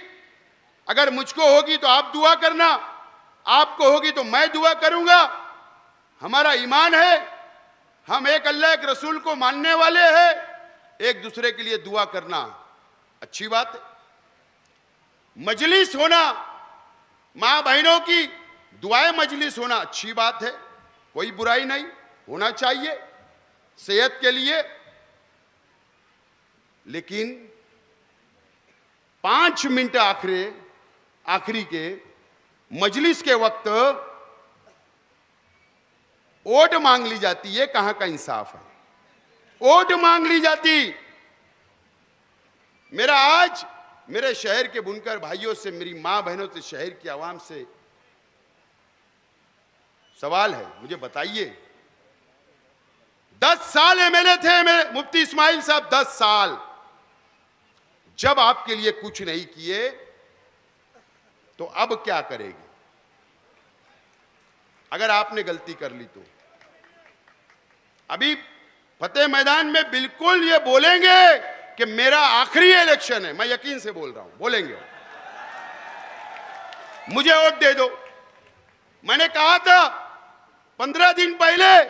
अगर मुझको होगी तो आप दुआ करना, आपको होगी तो मैं दुआ करूंगा। हमारा ईमान है, हम एक अल्लाह, एक रसूल को मानने वाले हैं। एक दूसरे के लिए दुआ करना अच्छी बात है। मजलिस होना, मां बहनों की दुआएं मजलिस होना अच्छी बात है, कोई बुराई नहीं, होना चाहिए सेहत के लिए। लेकिन 5 मिनट आखिरी के मजलिस के वक्त वोट मांग ली जाती है। कहां का इंसाफ है? वोट मांग ली जाती। मेरा आज मेरे शहर के बुनकर भाइयों से, मेरी मां बहनों से, शहर की आवाम से सवाल है, मुझे बताइए, 10 साल एमएलए थे मेरे मुफ्ती इस्माइल साहब, 10 साल। जब आपके लिए कुछ नहीं किए तो अब क्या करेगी? अगर आपने गलती कर ली तो अभी फतेह मैदान में बिल्कुल ये बोलेंगे कि मेरा आखिरी इलेक्शन है। मैं यकीन से बोल रहा हूं, बोलेंगे मुझे वोट दे दो। मैंने कहा था 15 दिन पहले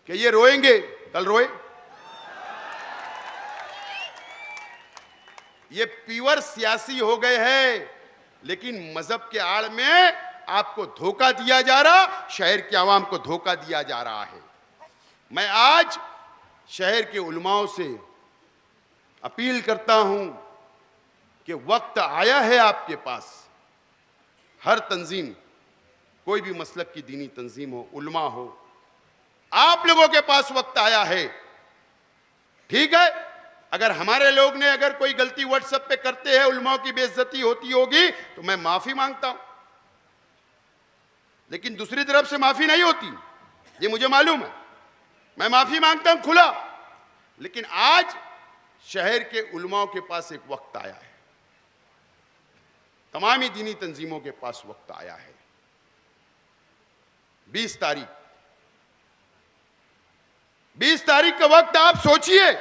कि ये रोएंगे, कल रोए। ये पीवर सियासी हो गए हैं, लेकिन मजहब के आड़ में आपको धोखा दिया जा रहा, शहर के आवाम को धोखा दिया जा रहा है। मैं आज शहर के उलमाओं से अपील करता हूं कि वक्त आया है आपके पास, हर तंजीम, कोई भी मसलक की दीनी तंजीम हो, उलमा हो, आप लोगों के पास वक्त आया है। ठीक है, अगर हमारे लोग ने अगर कोई गलती व्हाट्सएप पे करते हैं, उलमाओं की बेइज्जती होती होगी तो मैं माफी मांगता हूं, लेकिन दूसरी तरफ से माफी नहीं होती, ये मुझे मालूम है। मैं माफी मांगता हूं खुला, लेकिन आज शहर के उलमाओं के पास एक वक्त आया है, तमामी दीनी तंजीमों के पास वक्त आया है। 20 तारीख का वक्त आप सोचिए।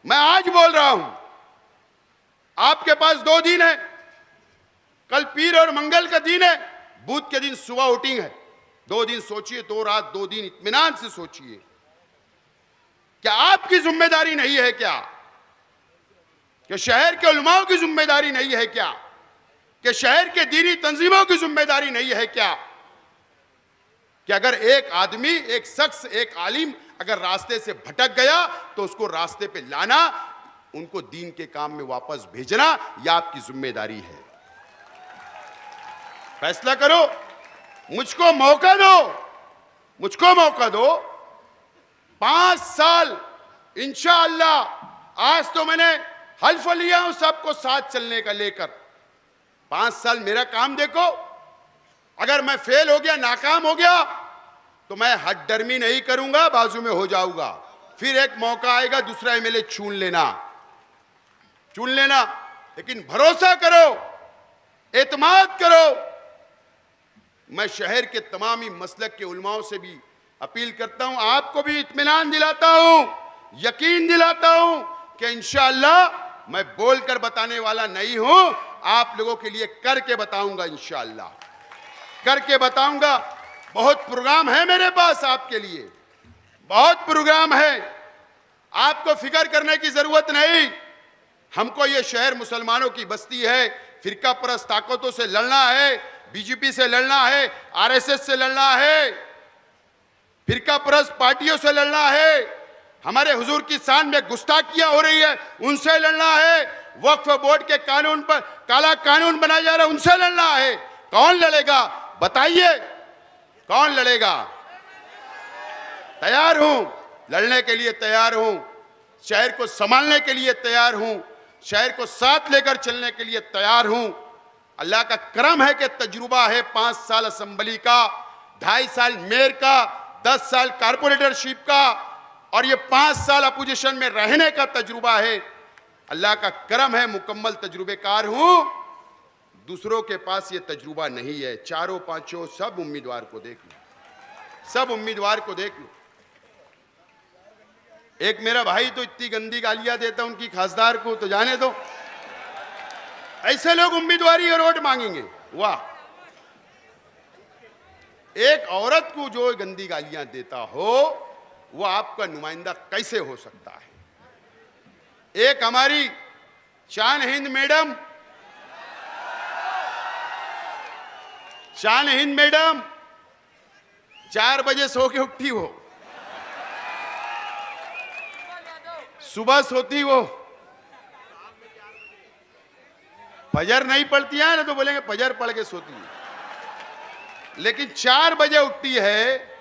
मैं आज बोल रहा हूं, आपके पास 2 दिन है, कल पीर और मंगल का दिन है, बुध के दिन सुबह वोटिंग है। 2 दिन सोचिए, 2 रात 2 दिन इत्मीनान से सोचिए। क्या आपकी जिम्मेदारी नहीं है क्या? कि शहर के उलमाओं की जिम्मेदारी नहीं है क्या? कि शहर के दीनी तंजीमों की जिम्मेदारी नहीं है क्या? कि अगर एक आदमी, एक शख्स, एक आलिम अगर रास्ते से भटक गया तो उसको रास्ते पे लाना, उनको दीन के काम में वापस भेजना, यह आपकी जिम्मेदारी है। फैसला करो, मुझको मौका दो, मुझको मौका दो। 5 साल इंशाअल्लाह, आज तो मैंने हल्फ लिया हूं सबको साथ चलने का लेकर। 5 साल मेरा काम देखो, अगर मैं फेल हो गया, नाकाम हो गया, तो मैं हठधर्मी नहीं करूंगा, बाजू में हो जाऊंगा। फिर एक मौका आएगा, दूसरा एमएलए चुन लेना। लेकिन भरोसा करो, एतमाद करो। मैं शहर के तमामी मसलक के उलमाओं से भी अपील करता हूं, आपको भी इत्मीनान दिलाता हूं, यकीन दिलाता हूं कि इंशाअल्लाह मैं बोलकर बताने वाला नहीं हूं, आप लोगों के लिए करके बताऊंगा, इंशाअल्लाह करके बताऊंगा। बहुत प्रोग्राम है मेरे पास आपके लिए, बहुत प्रोग्राम है, आपको फिक्र करने की जरूरत नहीं। हमको ये शहर मुसलमानों की बस्ती है, फिरका परस्त ताकतों से लड़ना है, बीजेपी से लड़ना है, आरएसएस से लड़ना है, फिरका परस्त पार्टियों से लड़ना है, हमारे हुजूर की शान में गुस्ताखियां हो रही है उनसे लड़ना है, वक्फ बोर्ड के कानून पर काला कानून बनाया जा रहा है उनसे लड़ना है। कौन लड़ेगा बताइए, कौन लड़ेगा? तैयार हूं, लड़ने के लिए तैयार हूं, शहर को संभालने के लिए तैयार हूं, शहर को साथ लेकर चलने के लिए तैयार हूं। अल्लाह का करम है कि तजुर्बा है 5 साल असेंबली का, 2.5 साल मेयर का, 10 साल कारपोरेटरशिप का, और ये 5 साल अपोजिशन में रहने का तजुर्बा है। अल्लाह का करम है, मुकम्मल तजुर्बेकार हूं। दूसरों के पास ये तजुर्बा नहीं है। 4-5 सब उम्मीदवार को देख लो, सब उम्मीदवार को देख लो। एक मेरा भाई तो इतनी गंदी गालियां देता उनकी खासदार को, तो जाने दो। ऐसे लोग उम्मीदवारी और वोट मांगेंगे, वाह। एक औरत को जो गंदी गालियां देता हो वो आपका नुमाइंदा कैसे हो सकता है? एक हमारी शान हिंद मैडम, शान हिंद मैडम 4 बजे सो के उठती, वो सुबह सोती, वो फजर नहीं पढ़ती है ना, तो बोलेंगे फजर पढ़ के सोती है, लेकिन 4 बजे उठती है।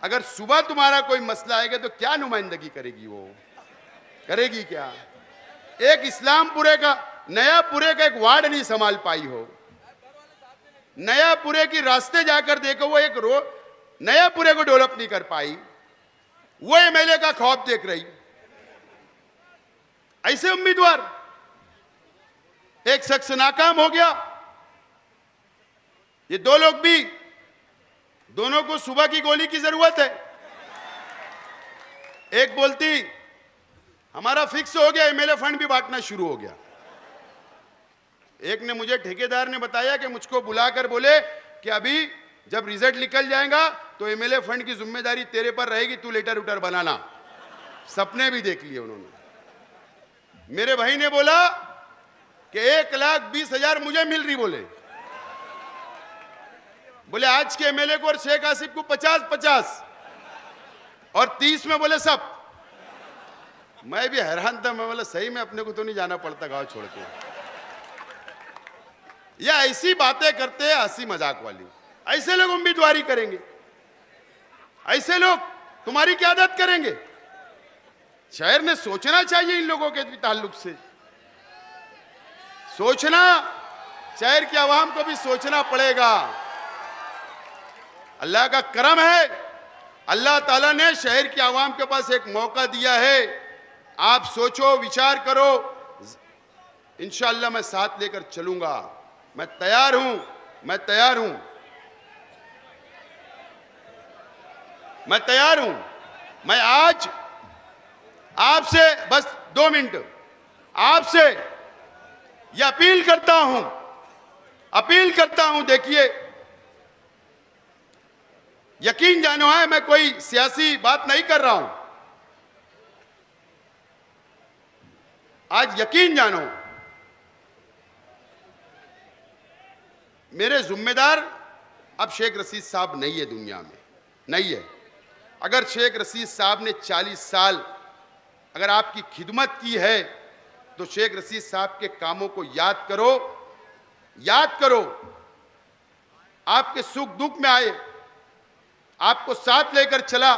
अगर सुबह तुम्हारा कोई मसला आएगा तो क्या नुमाइंदगी करेगी? वो करेगी क्या? एक इस्लामपुरे का, नयापुरे का एक वार्ड नहीं संभाल पाई हो, नयापुरे की रास्ते जाकर देखो, वो एक रोड नयापुरे को डेवलप नहीं कर पाई, वो एमएलए का खौफ देख रही। ऐसे उम्मीदवार एक शख्स नाकाम हो गया। ये दो लोग भी, दोनों को सुबह की गोली की जरूरत है। एक बोलती हमारा फिक्स हो गया, एमएलए फंड भी बांटना शुरू हो गया। एक ने मुझे, ठेकेदार ने बताया कि मुझको बुलाकर बोले कि अभी जब रिजल्ट निकल जाएगा तो एमएलए फंड की जिम्मेदारी तेरे पर रहेगी, तू लेटर उटर बनाना। सपने भी देख लिए उन्होंने। मेरे भाई ने बोला कि 1,20,000 मुझे मिल रही। बोले आज के एमएलए को और शेख आसिफ को 50-50 और 30 में बोले सब। मैं भी हैरान था। मैं बोला सही में अपने को तो नहीं जाना पड़ता गांव छोड़ के। या ऐसी बातें करते हैं हंसी मजाक वाली। ऐसे लोग उम्मीदवारी करेंगे, ऐसे लोग तुम्हारी क्यादत करेंगे। शहर ने सोचना चाहिए इन लोगों के ताल्लुक से, सोचना, शहर की आवाम को भी सोचना पड़ेगा। अल्लाह का करम है, अल्लाह ताला ने शहर की आवाम के पास एक मौका दिया है। आप सोचो, विचार करो, इंशाअल्लाह मैं साथ लेकर चलूंगा। मैं तैयार हूं, मैं तैयार हूं, मैं तैयार हूं। मैं आज आपसे बस 2 मिनट आपसे यह अपील करता हूं। देखिए, यकीन जानो है, मैं कोई सियासी बात नहीं कर रहा हूं। आज यकीन जानो, मेरे जिम्मेदार अब शेख रशीद साहब नहीं है, दुनिया में नहीं है। अगर शेख रशीद साहब ने 40 साल अगर आपकी खिदमत की है तो शेख रशीद साहब के कामों को याद करो, याद करो। आपके सुख दुख में आए, आपको साथ लेकर चला।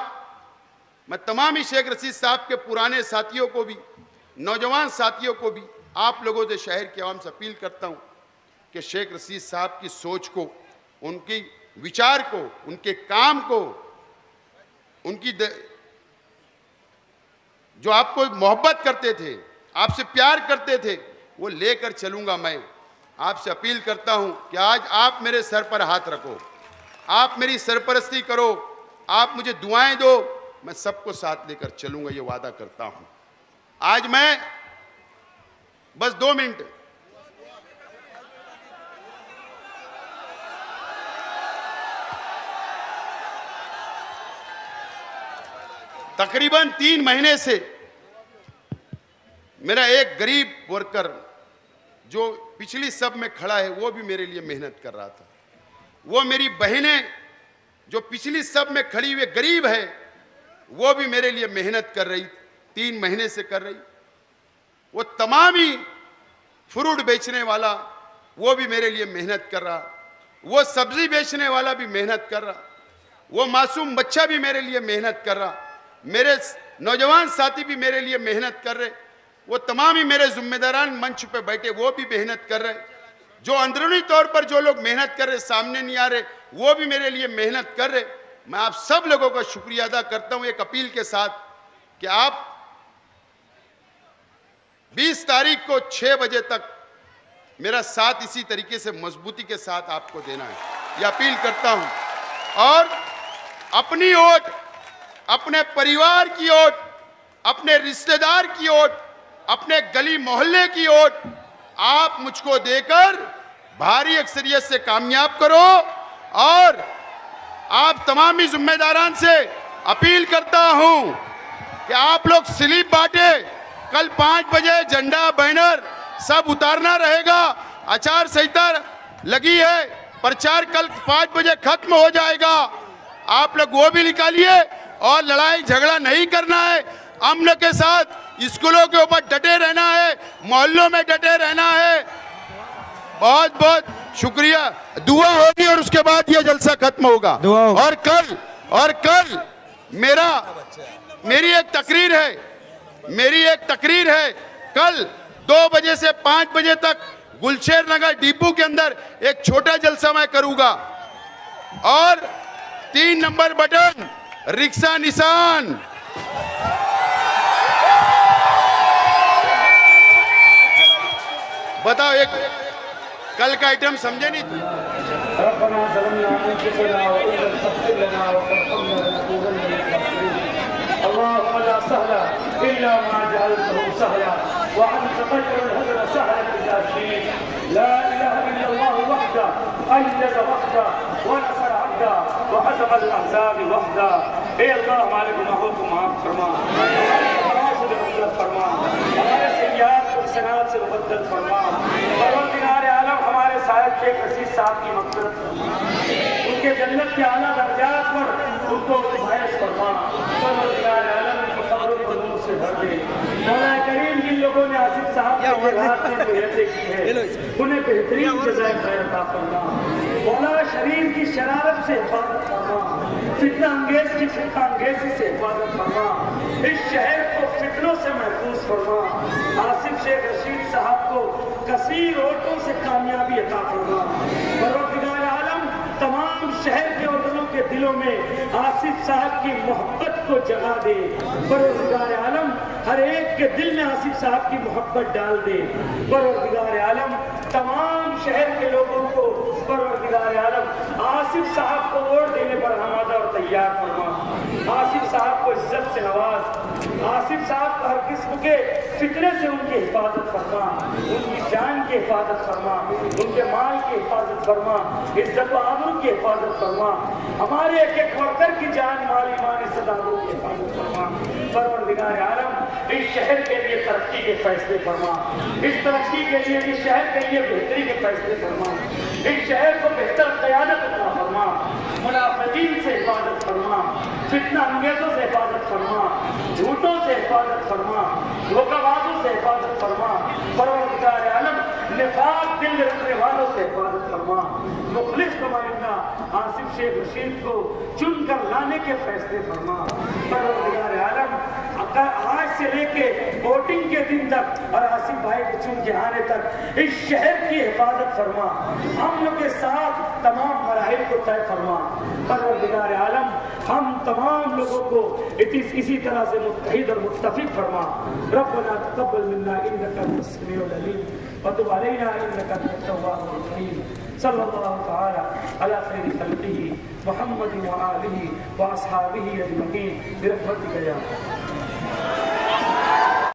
मैं तमाम ही शेख रशीद साहब के पुराने साथियों को भी, नौजवान साथियों को भी, आप लोगों से, शहर के आवाम से अपील करता हूं कि शेख रशीद साहब की सोच को, उनकी विचार को, उनके काम को, उनकी जो आपको मोहब्बत करते थे, आपसे प्यार करते थे, वो लेकर चलूंगा। मैं आपसे अपील करता हूं कि आज आप मेरे सर पर हाथ रखो, आप मेरी सरपरस्ती करो, आप मुझे दुआएं दो, मैं सबको साथ लेकर चलूंगा, ये वादा करता हूं। आज मैं बस 2 मिनट तकरीबन 3 महीने से मेरा एक गरीब वर्कर जो पिछली सब में खड़ा है, वो भी मेरे लिए मेहनत कर रहा था। वो मेरी बहनें जो पिछली सब में खड़ी हुई गरीब है, वो भी मेरे लिए मेहनत कर रही, 3 महीने से कर रही। वो तमाम ही फ्रूट बेचने वाला, वो भी मेरे लिए मेहनत कर रहा। वो सब्जी बेचने वाला भी मेहनत कर रहा। वो मासूम बच्चा भी मेरे लिए मेहनत कर रहा। मेरे नौजवान साथी भी मेरे लिए मेहनत कर रहे। वो तमाम ही मेरे जिम्मेदारान मंच पे बैठे, वो भी मेहनत कर रहे। जो अंदरूनी तौर पर जो लोग मेहनत कर रहे, सामने नहीं आ रहे, वो भी मेरे लिए मेहनत कर रहे। मैं आप सब लोगों का शुक्रिया अदा करता हूं एक अपील के साथ कि आप 20 तारीख को 6 बजे तक मेरा साथ इसी तरीके से मजबूती के साथ आपको देना है, यह अपील करता हूं। और अपनी ओट, अपने परिवार की ओट, अपने रिश्तेदार की ओट, अपने गली मोहल्ले की ओट आप मुझको देकर भारी अक्सरियत से कामयाब करो। और आप तमाम ही जिम्मेदारान से अपील करता हूं कि आप लोग स्लिप बांटे। कल 5 बजे झंडा, बैनर सब उतारना रहेगा। आचार संहिता लगी है, प्रचार कल 5 बजे खत्म हो जाएगा। आप लोग वो भी निकालिए। और लड़ाई झगड़ा नहीं करना है, अमन के साथ स्कूलों के ऊपर डटे रहना है, मोहल्लों में डटे रहना है। बहुत बहुत शुक्रिया। दुआ होगी और उसके बाद ये जलसा खत्म होगा। और कल मेरी एक तकरीर है। कल 2 बजे से 5 बजे तक गुलशेर नगर डिपो के अंदर एक छोटा जलसा मैं करूंगा। और 3 नंबर बटन रिक्शा निशान, बताओ, एक कल का आइटम समझे नहीं? रब्बना ज़लमना अंफुसना व इन लम तग़फिर लना व तर्हमना लनकूनन्ना मिनल ख़ासिरीन। अल्लाहुम्मा ला सहला इल्ला मा जअलतहु सहला व अंत तजअलुल हज़न सहलन इज़ा शि'त। ला इलाहा इल्लल्लाह वहदा अंजज़ वहदा व नसर अब्दा व हज़मल अहज़ाब वहदा। हे अल्लाह, हमारे गुनाहों को माफ फरमा, हमारे गुनाहों से मग़फ़िरत फरमा, हमारे सय्यात को हसनात से मुबद्दल फरमा। परवरदिगार आलम, हमारे साहिब शेख रशीद साहब की मग़फ़िरत फरमा, उनके जन्नत के आला दर्जात पर उनको मुबारक फरमा। परवरदिगार आलम, उनकी कब्रों को नूर से भर दे। मौला करीम, जिन लोगों ने आसिफ साहब के रात में मेहनत की है, उन्हें बेहतरीन जज़ाए खैर अता फरमा। मौला शरीर की शरारत से हिफाजत फरमा, फितना अंगेज की फितना अंगेजी से हिफाजत फरमा, इस शहर को फितनों से महफूज फरमा। आसिफ शेख रशीद साहब को कसीर वोटों से कामयाबी अता फरमा। परवरदिगार आलम, तमाम शहर के औरतों के दिलों में आसिफ साहब की मोहब्बत को जगा दे। परवरदिगार आलम, हर एक के दिल में आसिफ साहब की मोहब्बत डाल दे। परवरदिगार आलम, तमाम शहर के लोगों को परवरदिगार आलम आसिफ साहब को वोट देने पर आमादा और तैयार फरमा। आसिफ साहब को इज्जत से नवाज, आसिफ साहब को हर किस्म के फितने से उनकी हिफाजत फरमा, उनकी जान की हिफाजत फरमा, उनके माल की हिफाजत फरमा, इज्जत व आबरू की हिफाजत फरमा। हमारे एक एक वर्कर की जान, माल, ईमान, इज्जत, आबरू की हिफाजत फरमा। परवरदिगार आलम, इस शहर के लिए तरक्की के फैसले फरमा, इस तरक्की के लिए, इस शहर के लिए बेहतरी के फैसले फरमा, इस शहर को बेहतर क़यादत अता फरमा, मुनाफिकीन से हिफाजत फरमा, फितना अंगेजों से हिफाजत फरमा, झूठों से हिफाजत फरमा, धोखाबाजों से हिफाजत फरमा। परवरदिगार आलम, निफाक दिल में रखने वालों से हिफाजत फरमा। मुखलिस नुमाइंदा आसिफ शेख रशीद को चुनकर लाने के फैसले फरमा। परवरदिगार आलम, आज से लेके वोटिंग के दिन तक और आसिफ भाई को चुन के आने तक इस शहर की हिफाजत फरमा, हम लोग के साथ तमाम मराहिल को तय फरमा। परवरदिगार आलम, हम तमाम लोगों को इसी तरह से मुत्तहिद और मुत्तफिक फरमा। रब्बना तक़ब्बल मिन्ना इन्नका अंतस समीउल अलीम व तुब अलैना इन्नका अंतत तव्वाबुर रहीम। सल्लल्लाहु तआला अला खैरि खल्क़िही मुहम्मद व आलिही व अस्हाबिही अजमईन बिरहमतिका या